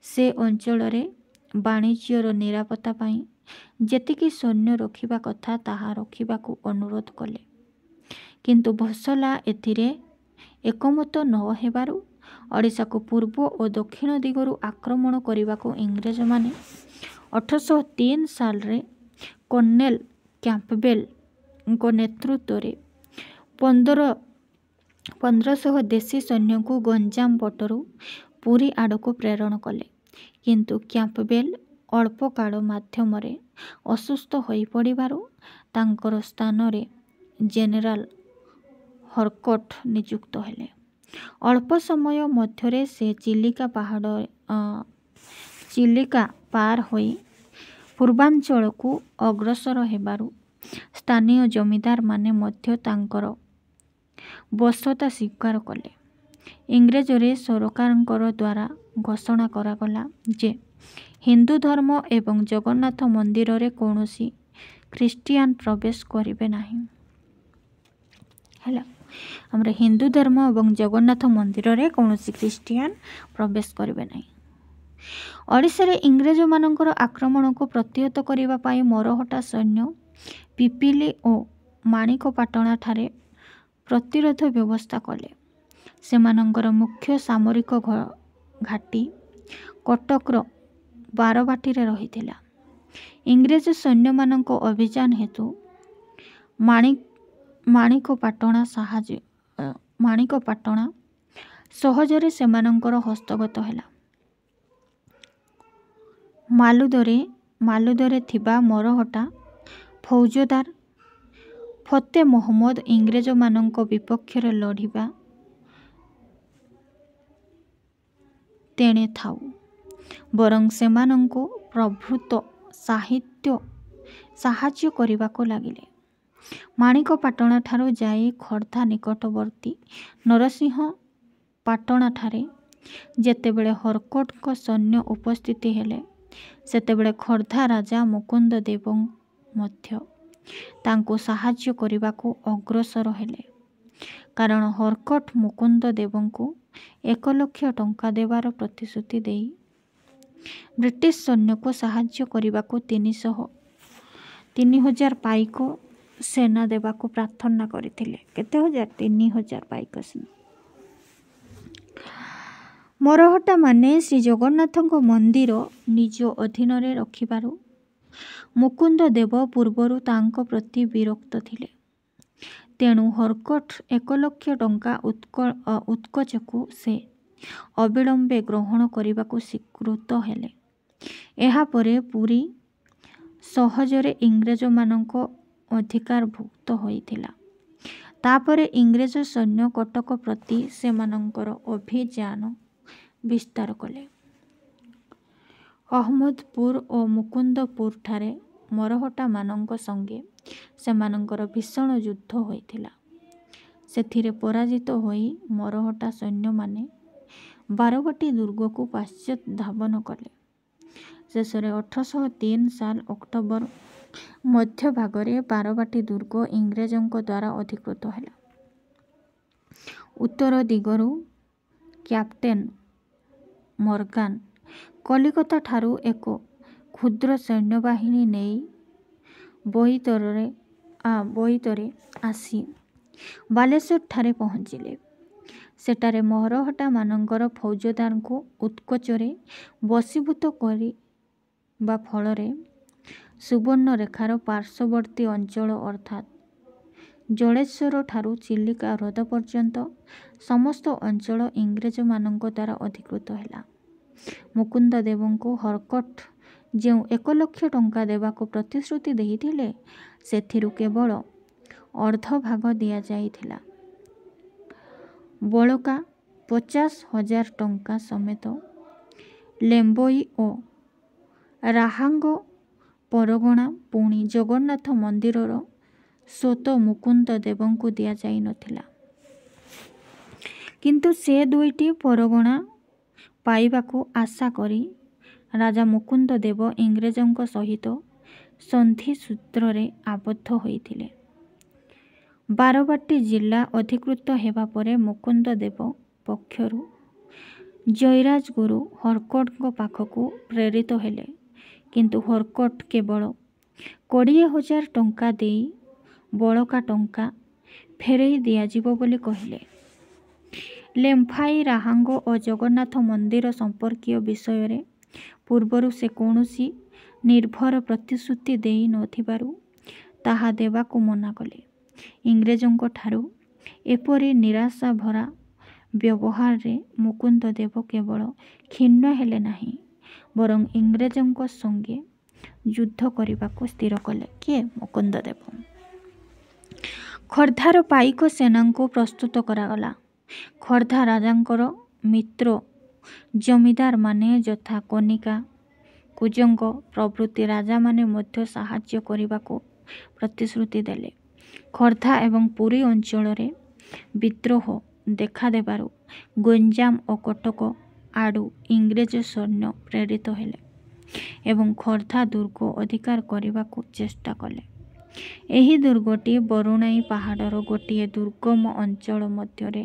ସେ ଅଞ୍ଚଳରେ ବାଣିଜ୍ୟର ନିରାପତ୍ତା ପାଇଁ ଯେତିକି ସୈନ୍ୟ ରଖିବା କଥା ତାହା ରଖିବାକୁ ଅନୁରୋଧ କଲେ। କିନ୍ତୁ ଭୋଁସଲା ଏଥିରେ ଏକମତ ନ ହେବାରୁ ଓଡ଼ିଶାକୁ ପୂର୍ବ ଓ ଦକ୍ଷିଣ ଦିଗରୁ ଆକ୍ରମଣ କରିବାକୁ ଇଂରେଜମାନେ 1803 ସାଲରେ କର୍ଣ୍ଣେଲ କ୍ୟାମ୍ପବେଲଙ୍କ ନେତୃତ୍ୱରେ 1500 ଦେଶୀ ସୈନ୍ୟଙ୍କୁ ଗଞ୍ଜାମ ପଟରୁ ପୁରୀ ଆଡ଼କୁ ପ୍ରେରଣ କଲେ। କିନ୍ତୁ କ୍ୟାମ୍ପବେଲ ଅଳ୍ପ କାଳ ମାଧ୍ୟମରେ ଅସୁସ୍ଥ ହୋଇପଡ଼ିବାରୁ ତାଙ୍କର ସ୍ଥାନରେ ଜେନେରାଲ ହରକଟ ନିଯୁକ୍ତ ହେଲେ। ଅଳ୍ପ ସମୟ ମଧ୍ୟରେ ସେ ଚିଲିକା ପାର ହୋଇ ପୂର୍ବାଞ୍ଚଳକୁ ଅଗ୍ରସର ହେବାରୁ ସ୍ଥାନୀୟ ଜମିଦାରମାନେ ମଧ୍ୟ ତାଙ୍କର ବଶ୍ୟତା ସ୍ୱୀକାର କଲେ। ଇଂରେଜରେ ସରକାରଙ୍କର ଦ୍ୱାରା ଘୋଷଣା କରାଗଲା ଯେ ହିନ୍ଦୁ ଧର୍ମ ଏବଂ ଜଗନ୍ନାଥ ମନ୍ଦିରରେ କୌଣସି ଖ୍ରୀଷ୍ଟିଆନ ପ୍ରବେଶ କରିବେ ନାହିଁ। ହେଲା, ଆମର ହିନ୍ଦୁ ଧର୍ମ ଏବଂ ଜଗନ୍ନାଥ ମନ୍ଦିରରେ କୌଣସି ଖ୍ରୀଷ୍ଟିଆନ ପ୍ରବେଶ କରିବେ ନାହିଁ। ଓଡ଼ିଶାରେ ଇଂରେଜମାନଙ୍କର ଆକ୍ରମଣକୁ ପ୍ରତିହତ କରିବା ପାଇଁ ମରହଟ୍ଟା ସୈନ୍ୟ ପିପିଲି ଓ ମାଣିକପାଟଣାଠାରେ ପ୍ରତିରୋଧ ବ୍ୟବସ୍ଥା କଲେ। ସେମାନଙ୍କର ମୁଖ୍ୟ ସାମରିକ ଘାଟି କଟକର ବାରବାଟୀରେ ରହିଥିଲା। ଇଂରେଜ ସୈନ୍ୟମାନଙ୍କ ଅଭିଯାନ ହେତୁ ମାଣିକପାଟଣା ସହଜରେ ସେମାନଙ୍କର ହସ୍ତଗତ ହେଲା। ମାଲୁଦରେ ଥିବା ମରହଟ୍ଟା ଫୌଜଦାର ଫତେ ମହମ୍ମଦ ଇଂରେଜମାନଙ୍କ ବିପକ୍ଷରେ ଲଢ଼ିବା ତେଣେ ଥାଉ ବରଂ ସେମାନଙ୍କୁ ପ୍ରଭୃତ ସାହାଯ୍ୟ କରିବାକୁ ଲାଗିଲେ। ମାଣିକପାଟଣାଠାରୁ ଯାଇ ଖୋର୍ଦ୍ଧା ନିକଟବର୍ତ୍ତୀ ନରସିଂହପାଟଣାଠାରେ ଯେତେବେଳେ ହରକୋଟଙ୍କ ସୈନ୍ୟ ଉପସ୍ଥିତ ହେଲେ, ସେତେବେଳେ ଖୋର୍ଦ୍ଧା ରାଜା ମୁକୁନ୍ଦ ଦେବ ମଧ୍ୟ ତାଙ୍କୁ ସାହାଯ୍ୟ କରିବାକୁ ଅଗ୍ରସର ହେଲେ। କାରଣ ହରକୋଟ ମୁକୁନ୍ଦ ଦେବଙ୍କୁ 1,00,000 ଟଙ୍କା ଦେବାର ପ୍ରତିଶ୍ରୁତି ଦେଇ ବ୍ରିଟିଶ ସୈନ୍ୟକୁ ସାହାଯ୍ୟ କରିବାକୁ 3,000 ପାଇକ ସେନା ଦେବାକୁ ପ୍ରାର୍ଥନା କରିଥିଲେ। କେତେ ହଜାର? 3,000 ପାଇକ ସେନା। ମରହଟ୍ଟାମାନେ ଶ୍ରୀ ଜଗନ୍ନାଥଙ୍କ ମନ୍ଦିର ନିଜ ଅଧୀନରେ ରଖିବାରୁ ମୁକୁନ୍ଦ ଦେବ ପୂର୍ବରୁ ତାଙ୍କ ପ୍ରତି ବିରକ୍ତ ଥିଲେ। ତେଣୁ ହରକୋଟ 1,00,000 ଟଙ୍କା ଉତ୍କୋଚକୁ ସେ ଅବିଳମ୍ବେ ଗ୍ରହଣ କରିବାକୁ ସ୍ୱୀକୃତ ହେଲେ। ଏହାପରେ ପୁରୀ ସହଜରେ ଇଂରେଜମାନଙ୍କ ଅଧିକାରଭୁକ୍ତ ହୋଇଥିଲା। ତାପରେ ଇଂରେଜ ସୈନ୍ୟ କଟକ ପ୍ରତି ସେମାନଙ୍କର ଅଭିଯାନ ବିସ୍ତାର କଲେ। ଅହମ୍ମଦପୁର ଓ ମୁକୁନ୍ଦପୁରଠାରେ ମରହଟ୍ଟାମାନଙ୍କ ସଙ୍ଗେ ସେମାନଙ୍କର ଭୀଷଣ ଯୁଦ୍ଧ ହୋଇଥିଲା। ସେଥିରେ ପରାଜିତ ହୋଇ ମରହଟ୍ଟା ସୈନ୍ୟମାନେ ବାରବାଟୀ ଦୁର୍ଗକୁ ପଶ୍ଚାତ ଧାବନ କଲେ। ଶେଷରେ 1803 ସାଲ ଅକ୍ଟୋବର ମଧ୍ୟଭାଗରେ ବାରବାଟୀ ଦୁର୍ଗ ଇଂରେଜଙ୍କ ଦ୍ୱାରା ଅଧିକୃତ ହେଲା। ଉତ୍ତର ଦିଗରୁ କ୍ୟାପ୍ଟେନ ମର୍ଗାନ କଲିକତା ଠାରୁ ଏକ କ୍ଷୁଦ୍ର ସୈନ୍ୟବାହିନୀ ନେଇ ବୋଇତରେ ଆସି ବାଲେଶ୍ୱରଠାରେ ପହଞ୍ଚିଲେ। ସେଠାରେ ମରହଟ୍ଟାମାନଙ୍କର ଫୌଜଦାରଙ୍କୁ ଉତ୍କୋଚରେ ବଶୀଭୂତ କରିବା ଫଳରେ ସୁବର୍ଣ୍ଣରେଖାର ପାର୍ଶ୍ୱବର୍ତ୍ତୀ ଅଞ୍ଚଳ ଅର୍ଥାତ୍ ଜଳେଶ୍ୱର ଠାରୁ ଚିଲିକା ହ୍ରଦ ପର୍ଯ୍ୟନ୍ତ ସମସ୍ତ ଅଞ୍ଚଳ ଇଂରେଜମାନଙ୍କ ଦ୍ୱାରା ଅଧିକୃତ ହେଲା। ମୁକୁନ୍ଦ ଦେବଙ୍କୁ ହରକୋଟ ଯେଉଁ 1,00,000 ଟଙ୍କା ଦେବାକୁ ପ୍ରତିଶ୍ରୁତି ଦେଇଥିଲେ, ସେଥିରୁ କେବଳ ଅର୍ଦ୍ଧଭାଗ ଦିଆଯାଇଥିଲା। ବଳକା 50,000 ଟଙ୍କା ସମେତ ଲେମ୍ବୋଇ ଓ ରାହାଙ୍ଗ ପରଗଣା ପୁଣି ଜଗନ୍ନାଥ ମନ୍ଦିରର ସ୍ୱତ୍ତ ମୁକୁନ୍ଦ ଦେବଙ୍କୁ ଦିଆଯାଇନଥିଲା। କିନ୍ତୁ ସେ ଦୁଇଟି ପରଗଣା ପାଇବାକୁ ଆଶା କରି ରାଜା ମୁକୁନ୍ଦ ଦେବ ଇଂରେଜଙ୍କ ସହିତ ସନ୍ଧି ସୂତ୍ରରେ ଆବଦ୍ଧ ହୋଇଥିଲେ। ବାରବାଟୀ ଜିଲ୍ଲା ଅଧିକୃତ ହେବା ପରେ ମୁକୁନ୍ଦ ଦେବ ପକ୍ଷରୁ ଜୟୀରାଜଗୁରୁ ହରକୋଟଙ୍କ ପାଖକୁ ପ୍ରେରିତ ହେଲେ। କିନ୍ତୁ ହରକୋଟ କେବଳ 20,000 ଟଙ୍କା ଦେଇ ବଳକା ଟଙ୍କା ଫେରାଇ ଦିଆଯିବ ବୋଲି କହିଲେ। ଲେମ୍ଫାଇ, ରାହାଙ୍ଗ ଓ ଜଗନ୍ନାଥ ମନ୍ଦିର ସମ୍ପର୍କୀୟ ବିଷୟରେ ପୂର୍ବରୁ ସେ କୌଣସି ନିର୍ଭର ପ୍ରତିଶ୍ରୁତି ଦେଇ ନଥିବାରୁ ତାହା ଦେବାକୁ ମନା କଲେ। ଇଂରେଜଙ୍କ ଠାରୁ ଏପରି ନିରାଶାଭରା ବ୍ୟବହାରରେ ମୁକୁନ୍ଦ ଦେବ କେବଳ କ୍ଷୁଣ୍ଣ ହେଲେ ନାହିଁ, ବରଂ ଇଂରେଜଙ୍କ ସଙ୍ଗେ ଯୁଦ୍ଧ କରିବାକୁ ସ୍ଥିର କଲେ। କିଏ? ମୁକୁନ୍ଦ ଦେବ। ଖୋର୍ଦ୍ଧାର ପାଇକ ସେନାଙ୍କୁ ପ୍ରସ୍ତୁତ କରାଗଲା। ଖୋର୍ଦ୍ଧା ରାଜାଙ୍କର ମିତ୍ର ଜମିଦାରମାନେ ଯଥା କନିକା, କୁଜଙ୍ଗ ପ୍ରଭୃତି ରାଜାମାନେ ମଧ୍ୟ ସାହାଯ୍ୟ କରିବାକୁ ପ୍ରତିଶ୍ରୁତି ଦେଲେ। ଖୋର୍ଦ୍ଧା ଏବଂ ପୁରୀ ଅଞ୍ଚଳରେ ବିଦ୍ରୋହ ଦେଖାଦେବାରୁ ଗଞ୍ଜାମ ଓ କଟକ ଆଡ଼ୁ ଇଂରେଜ ସୈନ୍ୟ ପ୍ରେରିତ ହେଲେ ଏବଂ ଖୋର୍ଦ୍ଧା ଦୁର୍ଗ ଅଧିକାର କରିବାକୁ ଚେଷ୍ଟା କଲେ। ଏହି ଦୁର୍ଗଟି ବରୁଣେଇ ପାହାଡ଼ର ଗୋଟିଏ ଦୁର୍ଗମ ଅଞ୍ଚଳ ମଧ୍ୟରେ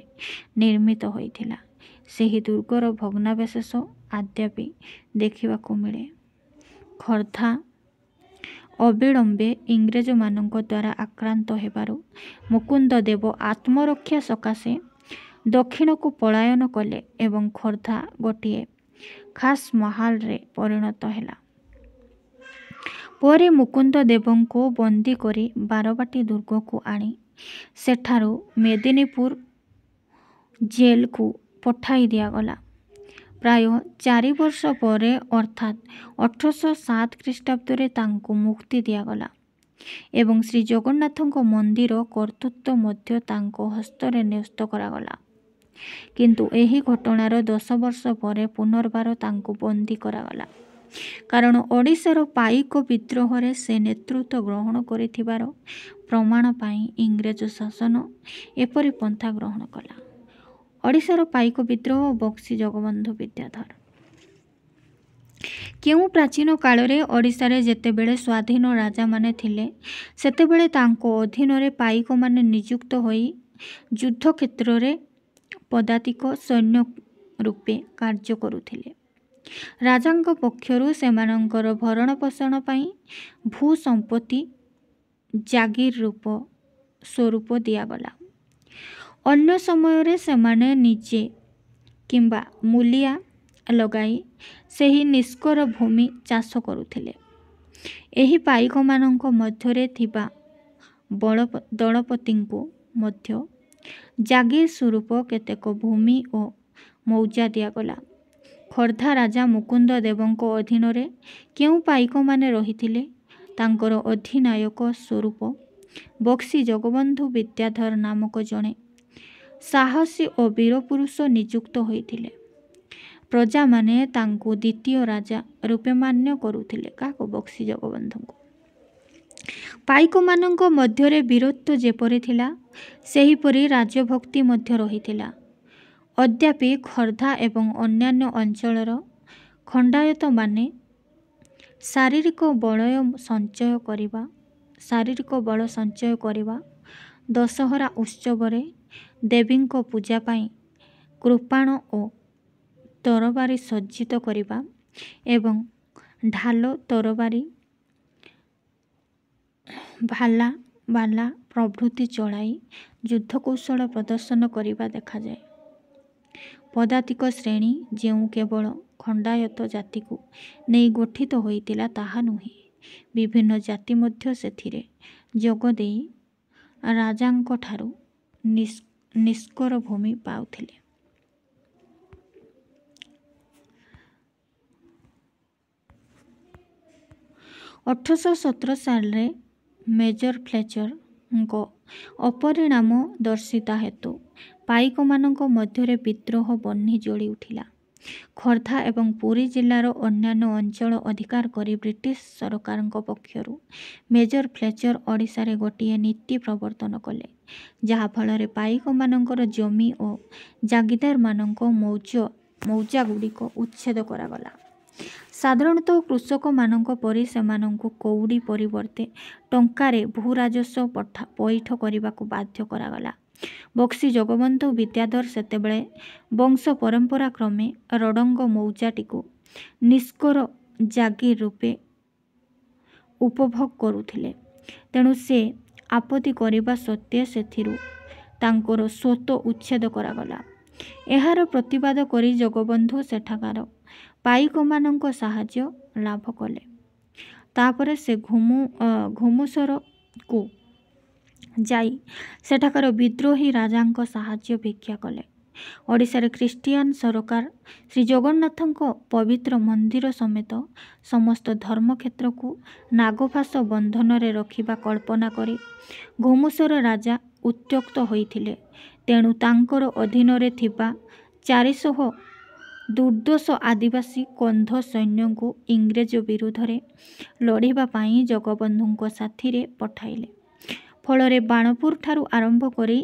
ନିର୍ମିତ ହୋଇଥିଲା। ସେହି ଦୁର୍ଗର ଭଗ୍ନାବଶେଷ ଆଦ୍ୟାପି ଦେଖିବାକୁ ମିଳେ। ଖୋର୍ଦ୍ଧା ଅବିଳମ୍ବେ ଇଂରେଜମାନଙ୍କ ଦ୍ୱାରା ଆକ୍ରାନ୍ତ ହେବାରୁ ମୁକୁନ୍ଦ ଦେବ ଆତ୍ମରକ୍ଷା ସକାଶେ ଦକ୍ଷିଣକୁ ପଳାୟନ କଲେ ଏବଂ ଖୋର୍ଦ୍ଧା ଗୋଟିଏ ଖାସ୍ ମହାଲରେ ପରିଣତ ହେଲା। ପରେ ମୁକୁନ୍ଦ ଦେବଙ୍କୁ ବନ୍ଦୀ କରି ବାରବାଟୀ ଦୁର୍ଗକୁ ଆଣି ସେଠାରୁ ମେଦିନୀପୁର ଜେଲକୁ ପଠାଇ ଦିଆଗଲା। ପ୍ରାୟ 4 ବର୍ଷ ପରେ ଅର୍ଥାତ୍ 1807 ଖ୍ରୀଷ୍ଟାବ୍ଦରେ ତାଙ୍କୁ ମୁକ୍ତି ଦିଆଗଲା ଏବଂ ଶ୍ରୀ ଜଗନ୍ନାଥଙ୍କ ମନ୍ଦିର କର୍ତ୍ତୃତ୍ୱ ମଧ୍ୟ ତାଙ୍କ ହସ୍ତରେ ନ୍ୟସ୍ତ କରାଗଲା। କିନ୍ତୁ ଏହି ଘଟଣାର 10 ବର୍ଷ ପରେ ପୁନର୍ବାର ତାଙ୍କୁ ବନ୍ଦୀ କରାଗଲା, କାରଣ ଓଡ଼ିଶାର ପାଇକ ବିଦ୍ରୋହରେ ସେ ନେତୃତ୍ୱ ଗ୍ରହଣ କରିଥିବାର ପ୍ରମାଣ ପାଇଁ ଇଂରେଜ ଶାସନ ଏପରି ପନ୍ଥା ଗ୍ରହଣ କଲା। ଓଡ଼ିଶାର ପାଇକ ବିଦ୍ରୋହ ଓ ବକ୍ସି ଜଗବନ୍ଧୁ ବିଦ୍ୟାଧର। କେଉଁ ପ୍ରାଚୀନ କାଳରେ ଓଡ଼ିଶାରେ ଯେତେବେଳେ ସ୍ୱାଧୀନ ରାଜାମାନେ ଥିଲେ, ସେତେବେଳେ ତାଙ୍କ ଅଧୀନରେ ପାଇକମାନେ ନିଯୁକ୍ତ ହୋଇ ଯୁଦ୍ଧକ୍ଷେତ୍ରରେ ପଦାତିକ ସୈନ୍ୟ ରୂପେ କାର୍ଯ୍ୟ କରୁଥିଲେ। ରାଜାଙ୍କ ପକ୍ଷରୁ ସେମାନଙ୍କର ଭରଣପୋଷଣ ପାଇଁ ଭୂ ସମ୍ପତ୍ତି ଜାଗିର ସ୍ୱରୂପ ଦିଆଗଲା। ଅନ୍ୟ ସମୟରେ ସେମାନେ ନିଜେ କିମ୍ବା ମୂଲିଆ ଲଗାଇ ସେହି ନିଷ୍କର ଭୂମି ଚାଷ କରୁଥିଲେ। ଏହି ପାଇକମାନଙ୍କ ମଧ୍ୟରେ ଥିବା ଦଳପତିଙ୍କୁ ମଧ୍ୟ ଜାଗିର ସ୍ୱରୂପ କେତେକ ଭୂମି ଓ ମୌଜା ଦିଆଗଲା। ଖୋର୍ଦ୍ଧା ରାଜା ମୁକୁନ୍ଦ ଦେବଙ୍କ ଅଧୀନରେ କେଉଁ ପାଇକମାନେ ରହିଥିଲେ, ତାଙ୍କର ଅଧିନାୟକ ସ୍ୱରୂପ ବକ୍ସି ଜଗବନ୍ଧୁ ବିଦ୍ୟାଧର ନାମକ ଜଣେ ସାହସୀ ଓ ବୀରପୁରୁଷ ନିଯୁକ୍ତ ହୋଇଥିଲେ। ପ୍ରଜାମାନେ ତାଙ୍କୁ ଦ୍ୱିତୀୟ ରାଜା ରୂପେ ମାନ୍ୟ କରୁଥିଲେ। କାହାକୁ? ବକ୍ସି ଜଗବନ୍ଧୁଙ୍କୁ। ପାଇକମାନଙ୍କ ମଧ୍ୟରେ ବୀରତ୍ୱ ଯେପରି ଥିଲା, ସେହିପରି ରାଜଭକ୍ତି ମଧ୍ୟ ରହିଥିଲା। ଅଦ୍ୟାପି ଖୋର୍ଦ୍ଧା ଏବଂ ଅନ୍ୟାନ୍ୟ ଅଞ୍ଚଳର ଖଣ୍ଡାୟତମାନେ ଶାରୀରିକ ବଳ ସଞ୍ଚୟ କରିବା, ଦଶହରା ଉତ୍ସବରେ ଦେବୀଙ୍କ ପୂଜା ପାଇଁ କୃପାଣ ଓ ତରବାରୀ ସଜ୍ଜିତ କରିବା ଏବଂ ଢାଲ, ତରବାରୀ, ଭାଲା ପ୍ରଭୃତି ଚଳାଇ ଯୁଦ୍ଧକୌଶଳ ପ୍ରଦର୍ଶନ କରିବା ଦେଖାଯାଏ। ପଦାତିକ ଶ୍ରେଣୀ ଯେଉଁ କେବଳ ଖଣ୍ଡାୟତ ଜାତିକୁ ନେଇ ଗଠିତ ହୋଇଥିଲା ତାହା ନୁହେଁ, ବିଭିନ୍ନ ଜାତି ମଧ୍ୟ ସେଥିରେ ଯୋଗ ଦେଇ ରାଜାଙ୍କଠାରୁ ନିଷ୍କର ଭୂମି ପାଉଥିଲେ। 1817 ସାଲରେ ମେଜର ଫ୍ଲେଚରଙ୍କ ଅପରିଣାମ ଦର୍ଶିତା ହେତୁ ପାଇକମାନଙ୍କ ମଧ୍ୟରେ ବିଦ୍ରୋହ ବହ୍ନି ଜଳି ଉଠିଲା। ଖୋର୍ଦ୍ଧା ଏବଂ ପୁରୀ ଜିଲ୍ଲାର ଅନ୍ୟାନ୍ୟ ଅଞ୍ଚଳ ଅଧିକାର କରି ବ୍ରିଟିଶ ସରକାରଙ୍କ ପକ୍ଷରୁ ମେଜର ଫ୍ଲେଚର ଓଡ଼ିଶାରେ ଗୋଟିଏ ନୀତି ପ୍ରବର୍ତ୍ତନ କଲେ, ଯାହାଫଳରେ ପାଇକମାନଙ୍କର ଜମି ଓ ଜାଗିଦାରମାନଙ୍କ ମୌଜାଗୁଡ଼ିକ ଉଚ୍ଛେଦ କରାଗଲା। ସାଧାରଣତଃ କୃଷକମାନଙ୍କ ପରି ସେମାନଙ୍କୁ କଉଡ଼ି ପରିବର୍ତ୍ତେ ଟଙ୍କାରେ ଭୂରାଜସ୍ୱ ପଇଠ କରିବାକୁ ବାଧ୍ୟ କରାଗଲା। ବକ୍ସି ଜଗବନ୍ଧୁ ବିଦ୍ୟାଧର ସେତେବେଳେ ବଂଶ ପରମ୍ପରା କ୍ରମେ ରଡ଼ଙ୍ଗ ମୌଜାଟିକୁ ନିଷ୍କର ଜାଗିର ରୂପେ ଉପଭୋଗ କରୁଥିଲେ। ତେଣୁ ସେ ଆପତ୍ତି କରିବା ସତ୍ତ୍ୱେ ସେଥିରୁ ତାଙ୍କର ସ୍ୱତ୍ୱ ଉଚ୍ଛେଦ କରାଗଲା। ଏହାର ପ୍ରତିବାଦ କରି ଜଗବନ୍ଧୁ ସେଠାକାର ପାଇକମାନଙ୍କ ସାହାଯ୍ୟ ଲାଭ କଲେ। ତାପରେ ସେ ଘୁମୁସରକୁ ଯାଇ ସେଠାକାର ବିଦ୍ରୋହୀ ରାଜାଙ୍କ ସାହାଯ୍ୟ ଭିକ୍ଷା କଲେ। ଓଡ଼ିଶାରେ ଖ୍ରୀଷ୍ଟିଆନ ସରକାର ଶ୍ରୀଜଗନ୍ନାଥଙ୍କ ପବିତ୍ର ମନ୍ଦିର ସମେତ ସମସ୍ତ ଧର୍ମକ୍ଷେତ୍ରକୁ ନାଗପାଶ ବନ୍ଧନରେ ରଖିବା କଳ୍ପନା କରି ଘୁମୁସର ରାଜା ଉତ୍ତ୍ୟକ୍ତ ହୋଇଥିଲେ। ତେଣୁ ତାଙ୍କର ଅଧୀନରେ ଥିବା 400 ଦୁର୍ଦ୍ଧର୍ଷ ଆଦିବାସୀ କନ୍ଧ ସୈନ୍ୟଙ୍କୁ ଇଂରେଜ ବିରୁଦ୍ଧରେ ଲଢ଼ିବା ପାଇଁ ଜଗବନ୍ଧୁଙ୍କ ସାଥିରେ ପଠାଇଲେ। ଫଳରେ ବାଣପୁର ଠାରୁ ଆରମ୍ଭ କରି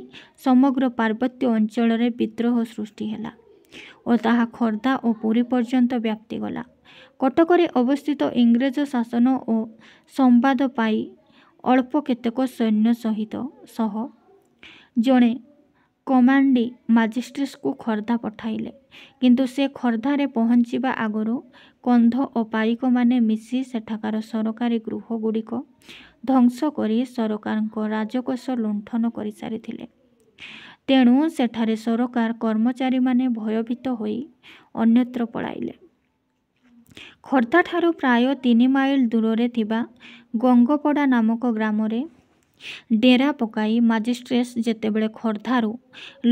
ସମଗ୍ର ପାର୍ବତ୍ୟ ଅଞ୍ଚଳରେ ବିଦ୍ରୋହ ସୃଷ୍ଟି ହେଲା। ଓ ତାହା ଖୋର୍ଦ୍ଧା ଓ ପୁରୀ ପର୍ଯ୍ୟନ୍ତ ବ୍ୟାପ୍ତିଗଲା। କଟକରେ ଅବସ୍ଥିତ ଇଂରେଜ ଶାସନ ଓ ସମ୍ବାଦ ପାଇ ଅଳ୍ପ କେତେକ ସୈନ୍ୟ ସହ ଜଣେ କମାଣ୍ଡି ମାଜିଷ୍ଟ୍ରେଟକୁ ଖୋର୍ଦ୍ଧା ପଠାଇଲେ। କିନ୍ତୁ ସେ ଖୋର୍ଦ୍ଧାରେ ପହଞ୍ଚିବା ଆଗରୁ କନ୍ଧ ଓ ପାଇକମାନେ ମିଶି ସେଠାକାର ସରକାରୀ ଗୃହଗୁଡ଼ିକ ଧ୍ୱଂସ କରି ସରକାରଙ୍କ ରାଜକୋଷ ଲୁଣ୍ଠନ କରିସାରିଥିଲେ। ତେଣୁ ସେଠାରେ ସରକାର କର୍ମଚାରୀମାନେ ଭୟଭୀତ ହୋଇ ଅନ୍ୟତ୍ର ପଳାଇଲେ। ଖୋର୍ଦ୍ଧାଠାରୁ ପ୍ରାୟ 3 ମାଇଲ ଦୂରରେ ଥିବା ଗଙ୍ଗପଡ଼ା ନାମକ ଗ୍ରାମରେ ଡେରା ପକାଇ ମାଜିଷ୍ଟ୍ରେଟ ଯେତେବେଳେ ଖୋର୍ଦ୍ଧାରୁ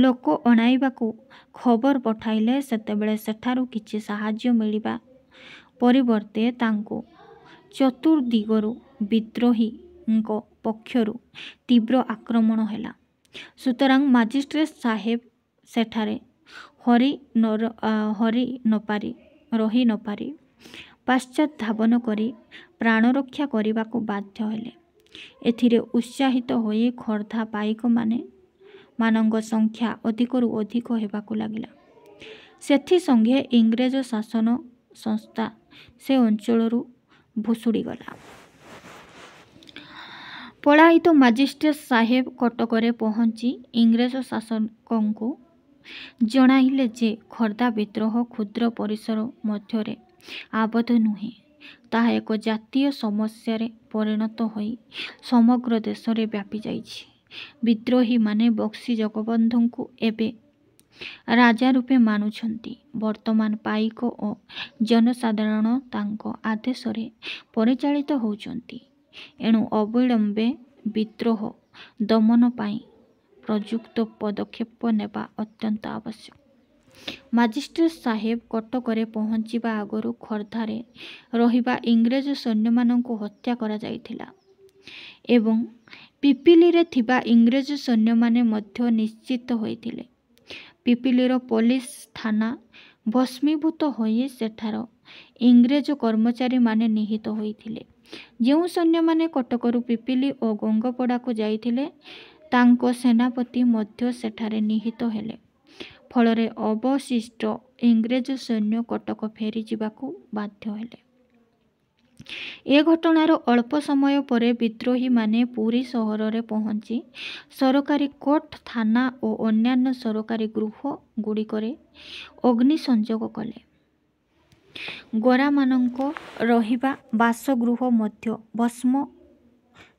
ଲୋକ ଅଣାଇବାକୁ ଖବର ପଠାଇଲେ, ସେତେବେଳେ ସେଠାରୁ କିଛି ସାହାଯ୍ୟ ମିଳିବା ପରିବର୍ତ୍ତେ ତାଙ୍କୁ ଚତୁର୍ଦିଗରୁ ବିଦ୍ରୋହୀଙ୍କ ପକ୍ଷରୁ ତୀବ୍ର ଆକ୍ରମଣ ହେଲା। ସୁତରାଂ ମାଜିଷ୍ଟ୍ରେଟ ସାହେବ ସେଠାରେ ରହି ନପାରି ପାଶ୍ଚାତ ଧାବନ କରି ପ୍ରାଣରକ୍ଷା କରିବାକୁ ବାଧ୍ୟ ହେଲେ। ଏଥିରେ ଉତ୍ସାହିତ ହୋଇ ଖୋର୍ଦ୍ଧା ପାଇକମାନଙ୍କ ସଂଖ୍ୟା ଅଧିକରୁ ଅଧିକ ହେବାକୁ ଲାଗିଲା। ସେଥିସଙ୍ଗେ ଇଂରେଜ ଶାସନ ସଂସ୍ଥା ସେ ଅଞ୍ଚଳରୁ ଭୁଷୁଡ଼ିଗଲା। ପଳାୟିତ ମାଜିଷ୍ଟ୍ରେଟ ସାହେବ କଟକରେ ପହଞ୍ଚି ଇଂରେଜ ଶାସକଙ୍କୁ ଜଣାଇଲେ ଯେ ଖୋର୍ଦ୍ଧା ବିଦ୍ରୋହ କ୍ଷୁଦ୍ର ପରିସର ମଧ୍ୟରେ ଆବଦ୍ଧ ନୁହେଁ, ତାହା ଏକ ଜାତୀୟ ସମସ୍ୟାରେ ପରିଣତ ହୋଇ ସମଗ୍ର ଦେଶରେ ବ୍ୟାପି ଯାଇଛି। ବିଦ୍ରୋହୀମାନେ ବକ୍ସି ଜଗବନ୍ଧୁଙ୍କୁ ଏବେ ରାଜା ରୂପେ ମାନୁଛନ୍ତି। ବର୍ତ୍ତମାନ ପାଇକ ଓ ଜନସାଧାରଣ ତାଙ୍କ ଆଦେଶରେ ପରିଚାଳିତ ହେଉଛନ୍ତି। ଏଣୁ ଅବିଳମ୍ବେ ବିଦ୍ରୋହ ଦମନ ପାଇଁ ପ୍ରଯୁକ୍ତ ପଦକ୍ଷେପ ନେବା ଅତ୍ୟନ୍ତ ଆବଶ୍ୟକ। ମାଜିଷ୍ଟ୍ରେଟ ସାହେବ କଟକରେ ପହଞ୍ଚିବା ଆଗରୁ ଖୋର୍ଦ୍ଧାରେ ରହିବା ଇଂରେଜ ସୈନ୍ୟମାନଙ୍କୁ ହତ୍ୟା କରାଯାଇଥିଲା ଏବଂ ପିପିଲିରେ ଥିବା ଇଂରେଜ ସୈନ୍ୟମାନେ ମଧ୍ୟ ନିଶ୍ଚିତ ହୋଇଥିଲେ। ପିପିଲିର ପୋଲିସ ଥାନା ଭସ୍ମୀଭୂତ ହୋଇ ସେଠାର ଇଂରେଜ କର୍ମଚାରୀମାନେ ନିହତ ହୋଇଥିଲେ। ଯେଉଁ ସୈନ୍ୟମାନେ କଟକରୁ ପିପିଲି ଓ ଗଙ୍ଗପଡ଼ାକୁ ଯାଇଥିଲେ, ତାଙ୍କ ସେନାପତି ମଧ୍ୟ ସେଠାରେ ନିହତ ହେଲେ। ଫଳରେ ଅବଶିଷ୍ଟ ଇଂରେଜ ସୈନ୍ୟ କଟକ ଫେରିଯିବାକୁ ବାଧ୍ୟ ହେଲେ। ଏ ଘଟଣାର ଅଳ୍ପ ସମୟ ପରେ ବିଦ୍ରୋହୀମାନେ ପୁରୀ ସହରରେ ପହଞ୍ଚି ସରକାରୀ କୋର୍ଟ, ଥାନା ଓ ଅନ୍ୟାନ୍ୟ ସରକାରୀ ଗୃହଗୁଡ଼ିକରେ ଅଗ୍ନି ସଂଯୋଗ କଲେ। ଗୋରାମାନଙ୍କ ରହିବା ବାସଗୃହ ମଧ୍ୟ ଭସ୍ମ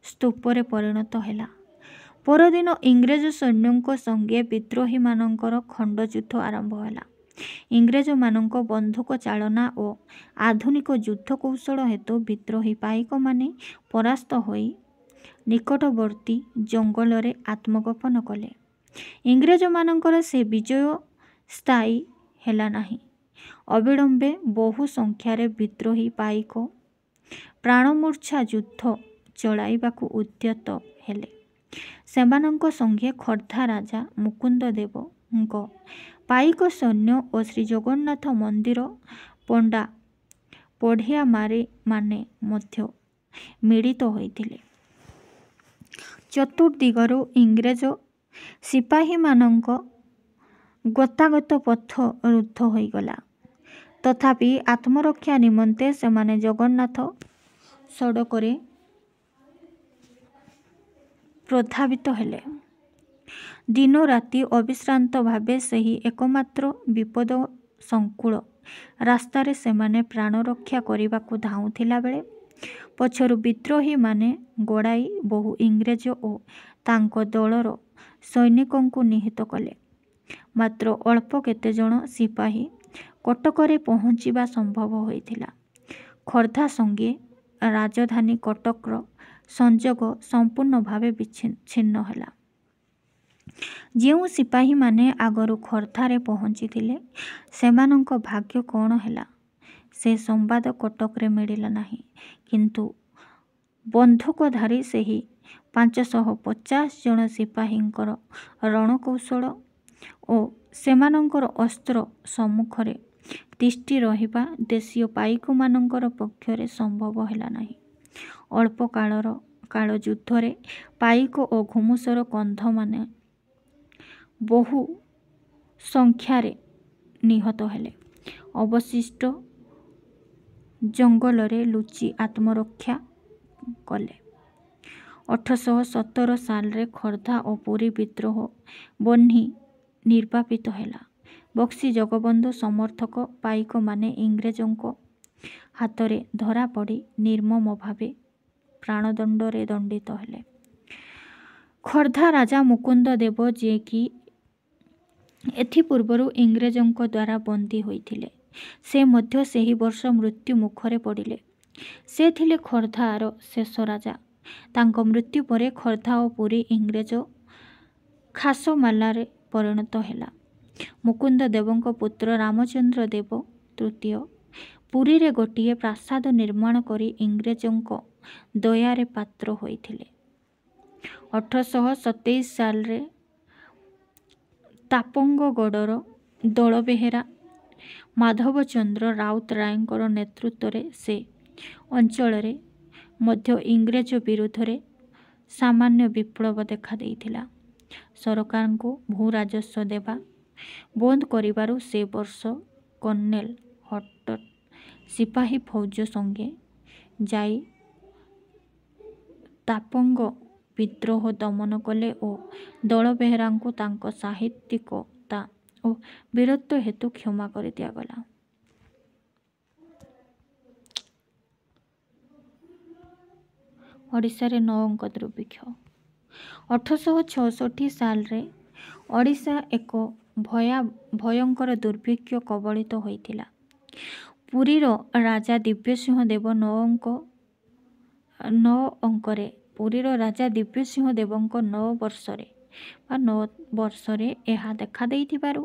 ସ୍ତୂପରେ ପରିଣତ ହେଲା। ପରଦିନ ଇଂରେଜ ସୈନ୍ୟଙ୍କ ସଙ୍ଗେ ବିଦ୍ରୋହୀମାନଙ୍କର ଖଣ୍ଡଯୁଦ୍ଧ ଆରମ୍ଭ ହେଲା। ଇଂରେଜମାନଙ୍କ ବନ୍ଧୁକ ଚାଳନା ଓ ଆଧୁନିକ ଯୁଦ୍ଧ କୌଶଳ ହେତୁ ବିଦ୍ରୋହୀ ପାଇକମାନେ ପରାସ୍ତ ହୋଇ ନିକଟବର୍ତ୍ତୀ ଜଙ୍ଗଲରେ ଆତ୍ମଗୋପନ କଲେ। ଇଂରେଜମାନଙ୍କର ସେ ବିଜୟ ସ୍ଥାୟୀ ହେଲା ନାହିଁ। ଅବିଳମ୍ବେ ବହୁ ସଂଖ୍ୟାରେ ବିଦ୍ରୋହୀ ପାଇକ ପ୍ରାଣମୂର୍ଚ୍ଛା ଯୁଦ୍ଧ ଚଳାଇବାକୁ ଉଦ୍ୟତ ହେଲେ। ସେମାନଙ୍କ ସଙ୍ଗେ ଖୋର୍ଦ୍ଧା ରାଜା ମୁକୁନ୍ଦ ଦେବଙ୍କ ପାଇକ ସୈନ୍ୟ ଓ ଶ୍ରୀଜଗନ୍ନାଥ ମନ୍ଦିର ପଣ୍ଡା ପଢ଼ିଆମାନେ ମଧ୍ୟ ମିଳିତ ହୋଇଥିଲେ। ଚତୁର୍ଦିଗରୁ ଇଂରେଜ ସିପାହୀମାନଙ୍କ ଗତାଗତ ପଥ ରୁଦ୍ଧ ହୋଇଗଲା। ତଥାପି ଆତ୍ମରକ୍ଷା ନିମନ୍ତେ ସେମାନେ ଜଗନ୍ନାଥ ସଡ଼କରେ ପ୍ରଧାବିତ ହେଲେ। ଦିନ ରାତି ଅବିଶ୍ରାନ୍ତ ଭାବେ ସେହି ଏକମାତ୍ର ବିପଦସଙ୍କୁଳ ରାସ୍ତାରେ ସେମାନେ ପ୍ରାଣରକ୍ଷା କରିବାକୁ ଧାଉଁଥିଲା ବେଳେ ପଛରୁ ବିଦ୍ରୋହୀମାନେ ଗୋଡ଼ାଇ ବହୁ ଇଂରେଜ ଓ ତାଙ୍କ ଦଳର ସୈନିକଙ୍କୁ ନିହତ କଲେ। ମାତ୍ର ଅଳ୍ପ କେତେଜଣ ସିପାହୀ କଟକରେ ପହଞ୍ଚିବା ସମ୍ଭବ ହୋଇଥିଲା। ଖୋର୍ଦ୍ଧା ସଙ୍ଗେ ରାଜଧାନୀ କଟକର ସଂଯୋଗ ସମ୍ପୂର୍ଣ୍ଣ ଭାବେ ଛିନ୍ନ ହେଲା। ଯେଉଁ ସିପାହୀମାନେ ଆଗରୁ ଖୋର୍ଦ୍ଧାରେ ପହଞ୍ଚିଥିଲେ, ସେମାନଙ୍କ ଭାଗ୍ୟ କ'ଣ ହେଲା, ସେ ସମ୍ବାଦ କଟକରେ ମିଳିଲା ନାହିଁ। କିନ୍ତୁ ବନ୍ଧୁକଧାରୀ ସେହି 550 ଜଣ ସିପାହୀଙ୍କର ରଣକୌଶଳ ଓ ସେମାନଙ୍କର ଅସ୍ତ୍ର ସମ୍ମୁଖରେ ତିଷ୍ଠି ରହିବା ଦେଶୀୟ ପାଇକମାନଙ୍କର ପକ୍ଷରେ ସମ୍ଭବ ହେଲା ନାହିଁ। ଅଳ୍ପ କାଳ ଯୁଦ୍ଧରେ ପାଇକ ଓ ଘୁମୁସର କନ୍ଧମାନେ ବହୁ ସଂଖ୍ୟାରେ ନିହତ ହେଲେ। ଅବଶିଷ୍ଟ ଜଙ୍ଗଲରେ ଲୁଚି ଆତ୍ମରକ୍ଷା କଲେ। 1817 ସାଲରେ ଖୋର୍ଦ୍ଧା ଓ ପୁରୀ ବିଦ୍ରୋହ ବହ୍ନି ନିର୍ବାପିତ ହେଲା। ବକ୍ସି ଜଗବନ୍ଧୁ ସମର୍ଥକ ପାଇକମାନେ ଇଂରେଜଙ୍କ ହାତରେ ଧରାପଡ଼ି ନିର୍ମମ ଭାବେ ପ୍ରାଣଦଣ୍ଡରେ ଦଣ୍ଡିତ ହେଲେ। ଖୋର୍ଦ୍ଧା ରାଜା ମୁକୁନ୍ଦ ଦେବ ଯିଏକି ଏଥିପୂର୍ବରୁ ଇଂରେଜଙ୍କ ଦ୍ୱାରା ବନ୍ଦୀ ହୋଇଥିଲେ, ସେ ମଧ୍ୟ ସେହି ବର୍ଷ ମୃତ୍ୟୁ ମୁଖରେ ପଡ଼ିଲେ। ସେ ଥିଲେ ଖୋର୍ଦ୍ଧାର ଶେଷ ରାଜା। ତାଙ୍କ ମୃତ୍ୟୁ ପରେ ଖୋର୍ଦ୍ଧା ଓ ପୁରୀ ଇଂରେଜ ଖାସମାଲାରେ ପରିଣତ ହେଲା। ମୁକୁନ୍ଦ ଦେବଙ୍କ ପୁତ୍ର ରାମଚନ୍ଦ୍ର ଦେବ ତୃତୀୟ ପୁରୀରେ ଗୋଟିଏ ପ୍ରାସାଦ ନିର୍ମାଣ କରି ଇଂରେଜଙ୍କ ଦୟାରେ ପାତ୍ର ହୋଇଥିଲେ। 1827 ସାଲରେ ତାପଙ୍ଗଗଡ଼ର ଦଳବେହେରା ମାଧବଚନ୍ଦ୍ର ରାଉତରାୟଙ୍କର ନେତୃତ୍ୱରେ ସେ ଅଞ୍ଚଳରେ ମଧ୍ୟ ଇଂରେଜ ବିରୁଦ୍ଧରେ ସାମାନ୍ୟ ବିପ୍ଳବ ଦେଖାଦେଇଥିଲା। ସରକାରଙ୍କୁ ଭୂ ରାଜସ୍ୱ ଦେବା ବନ୍ଦ କରିବାରୁ ସେ ବର୍ଷ କର୍ଣ୍ଣେଲ ହଟଟ ସିପାହୀ ଫୌଜ ସଙ୍ଗେ ଯାଇ ତାପଙ୍ଗ ବିଦ୍ରୋହ ଦମନ କଲେ ଓ ଦଳବେହେରାଙ୍କୁ ତାଙ୍କ ସାହିତ୍ୟିକତା ଓ ବୀରତ୍ୱ ହେତୁ କ୍ଷମା କରି ଦିଆଗଲା। ଓଡ଼ିଶାରେ 9 ଅଙ୍କ ଦୁର୍ଭିକ୍ଷ। 1866 ସାଲରେ ଓଡ଼ିଶା ଏକ ଭୟଙ୍କର ଦୁର୍ଭିକ୍ଷ କବଳିତ ହୋଇଥିଲା। ପୁରୀର ରାଜା ଦିବ୍ୟସିଂହ ଦେବ 9 ଅଙ୍କରେ ପୁରୀର ରାଜା ଦିବ୍ୟସିଂହ ଦେବଙ୍କ 9 ବର୍ଷରେ ଏହା ଦେଖାଦେଇଥିବାରୁ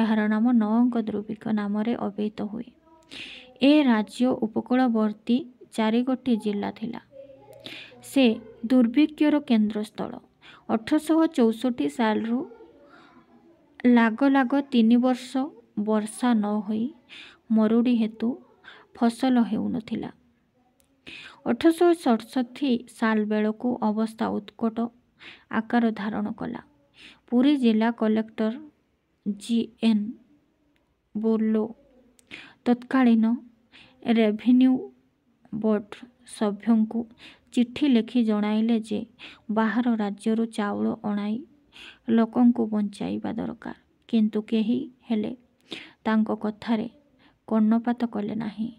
ଏହାର ନାମ 9 ଅଙ୍କ ଦୁର୍ଭିକ୍ଷ ନାମରେ ଅଭିହିତ ହୁଏ। ଏ ରାଜ୍ୟ ଉପକୂଳବର୍ତ୍ତୀ 4ଗୋଟି ଜିଲ୍ଲା ଥିଲା। ସେ ଦୁର୍ଭିକ୍ଷର କେନ୍ଦ୍ରସ୍ଥଳ। 1864 ସାଲରୁ ଲାଗ 3 ବର୍ଷ ବର୍ଷା ନ ହୋଇ ମରୁଡ଼ି ହେତୁ ଫସଲ ହେଉନଥିଲା। 1867 ସାଲ ବେଳକୁ ଅବସ୍ଥା ଉତ୍କଟ ଆକାର ଧାରଣ କଲା। ପୁରୀ ଜିଲ୍ଲା କଲେକ୍ଟର ଜି.ଏନ୍. ବୁର୍ଲୋ ତତ୍କାଳୀନ ରେଭିନ୍ୟୁ ବୋର୍ଡ ସଭ୍ୟଙ୍କୁ ଚିଠି ଲେଖି ଜଣାଇଲେ ଯେ ବାହାର ରାଜ୍ୟରୁ ଚାଉଳ ଅଣାଇ ଲୋକଙ୍କୁ ବଞ୍ଚାଇବା ଦରକାର, କିନ୍ତୁ କେହି ହେଲେ ତାଙ୍କ କଥାରେ କର୍ଣ୍ଣପାତ କଲେ ନାହିଁ।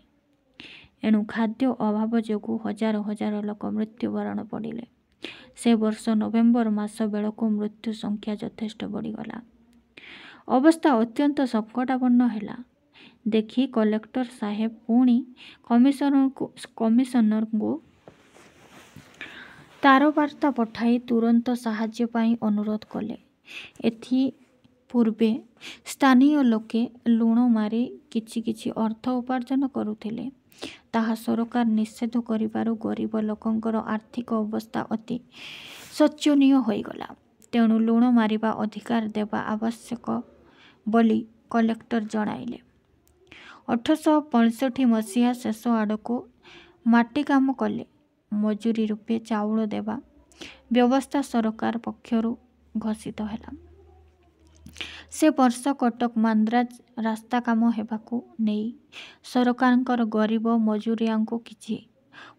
ଏଣୁ ଖାଦ୍ୟ ଅଭାବ ଯୋଗୁଁ ହଜାର ହଜାର ଲୋକ ମୃତ୍ୟୁବରଣ ପଡ଼ିଲେ। ସେ ବର୍ଷ ନଭେମ୍ବର ମାସ ବେଳକୁ ମୃତ୍ୟୁ ସଂଖ୍ୟା ଯଥେଷ୍ଟ ବଢ଼ିଗଲା। ଅବସ୍ଥା ଅତ୍ୟନ୍ତ ସଙ୍କଟାପନ୍ନ ହେଲା ଦେଖି କଲେକ୍ଟର ସାହେବ ପୁଣି କମିଶନରଙ୍କୁ ତାରବାର୍ତ୍ତା ପଠାଇ ତୁରନ୍ତ ସାହାଯ୍ୟ ପାଇଁ ଅନୁରୋଧ କଲେ। ଏଥିପୂର୍ବେ ସ୍ଥାନୀୟ ଲୋକେ ଲୁଣ ମାରି କିଛି କିଛି ଅର୍ଥ ଉପାର୍ଜନ କରୁଥିଲେ। ତାହା ସରକାର ନିଷେଧ କରିବାରୁ ଗରିବ ଲୋକଙ୍କର ଆର୍ଥିକ ଅବସ୍ଥା ଅତି ଶୋଚନୀୟ ହୋଇଗଲା। ତେଣୁ ଲୁଣ ମାରିବା ଅଧିକାର ଦେବା ଆବଶ୍ୟକ ବୋଲି କଲେକ୍ଟର ଜଣାଇଲେ। 1865 ମସିହା ଶେଷ ଆଡ଼କୁ ମାଟି କାମ କଲେ ମଜୁରୀ ରୂପେ ଚାଉଳ ଦେବା ବ୍ୟବସ୍ଥା ସରକାର ପକ୍ଷରୁ ଘୋଷିତ ହେଲା। ସେ ବର୍ଷ କଟକ ମାନ୍ଦ୍ରାଜ ରାସ୍ତା କାମ ହେବାକୁ ନେଇ ସରକାରଙ୍କର ଗରିବ ମଜୁରିଆଙ୍କୁ କିଛି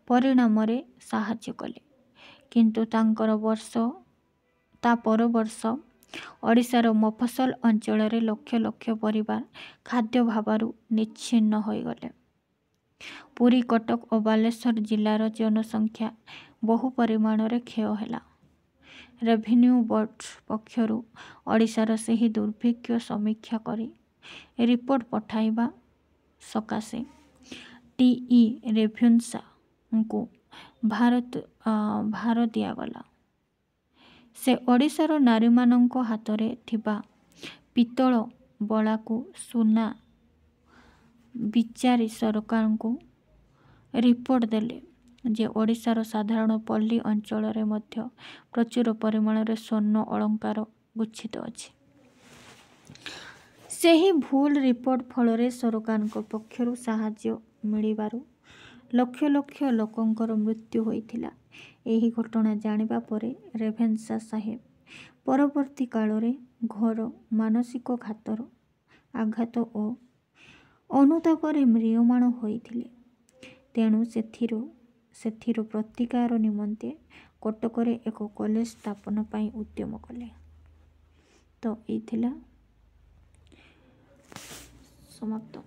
ପରିମାଣରେ ସାହାଯ୍ୟ କଲେ। କିନ୍ତୁ ତା ପର ବର୍ଷ ଓଡ଼ିଶାର ମଫସଲ ଅଞ୍ଚଳରେ ଲକ୍ଷ ଲକ୍ଷ ପରିବାର ଖାଦ୍ୟାଭାବରୁ ନିଶ୍ଚିହ୍ନ ହୋଇଗଲେ। ପୁରୀ, କଟକ ଓ ବାଲେଶ୍ୱର ଜିଲ୍ଲାର ଜନସଂଖ୍ୟା ବହୁ ପରିମାଣରେ କ୍ଷୟ ହେଲା। ରେଭିନ୍ୟୁ ବୋର୍ଡ ପକ୍ଷରୁ ଓଡ଼ିଶାର ସେହି ଦୁର୍ଭିକ୍ଷ ସମୀକ୍ଷା କରି ରିପୋର୍ଟ ପଠାଇବା ସକାଶେ ଟି.ଇ. ରେଭେନ୍ସାଙ୍କୁ ଭାର ଦିଆଗଲା। ସେ ଓଡ଼ିଶାର ନାରୀମାନଙ୍କ ହାତରେ ଥିବା ପିତ୍ତଳ ବଳାକୁ ସୁନା ବିଚାରି ସରକାରଙ୍କୁ ରିପୋର୍ଟ ଦେଲେ ଯେ ଓଡ଼ିଶାର ସାଧାରଣ ପଲ୍ଲୀ ଅଞ୍ଚଳରେ ମଧ୍ୟ ପ୍ରଚୁର ପରିମାଣରେ ସ୍ୱର୍ଣ୍ଣ ଅଳଙ୍କାର ଗଚ୍ଛିତ ଅଛି। ସେହି ଭୁଲ ରିପୋର୍ଟ ଫଳରେ ସରକାରଙ୍କ ପକ୍ଷରୁ ସାହାଯ୍ୟ ମିଳିବାରୁ ଲକ୍ଷ ଲକ୍ଷ ଲୋକଙ୍କର ମୃତ୍ୟୁ ହୋଇଥିଲା। ଏହି ଘଟଣା ଜାଣିବା ପରେ ରେଭେନ୍ସା ସାହେବ ପରବର୍ତ୍ତୀ କାଳରେ ଘୋର ମାନସିକ ଘାତର ଆଘାତ ଓ ଅନୁତାପରେ ମ୍ରିୟମାଣ ହୋଇଥିଲେ। ତେଣୁ ସେଥିରୁ ପ୍ରତିକାର ନିମନ୍ତେ କଟକରେ ଏକ କଲେଜ ସ୍ଥାପନ ପାଇଁ ଉଦ୍ୟମ କଲେ। ତ ଏଇ ଥିଲା ସମାପ୍ତ।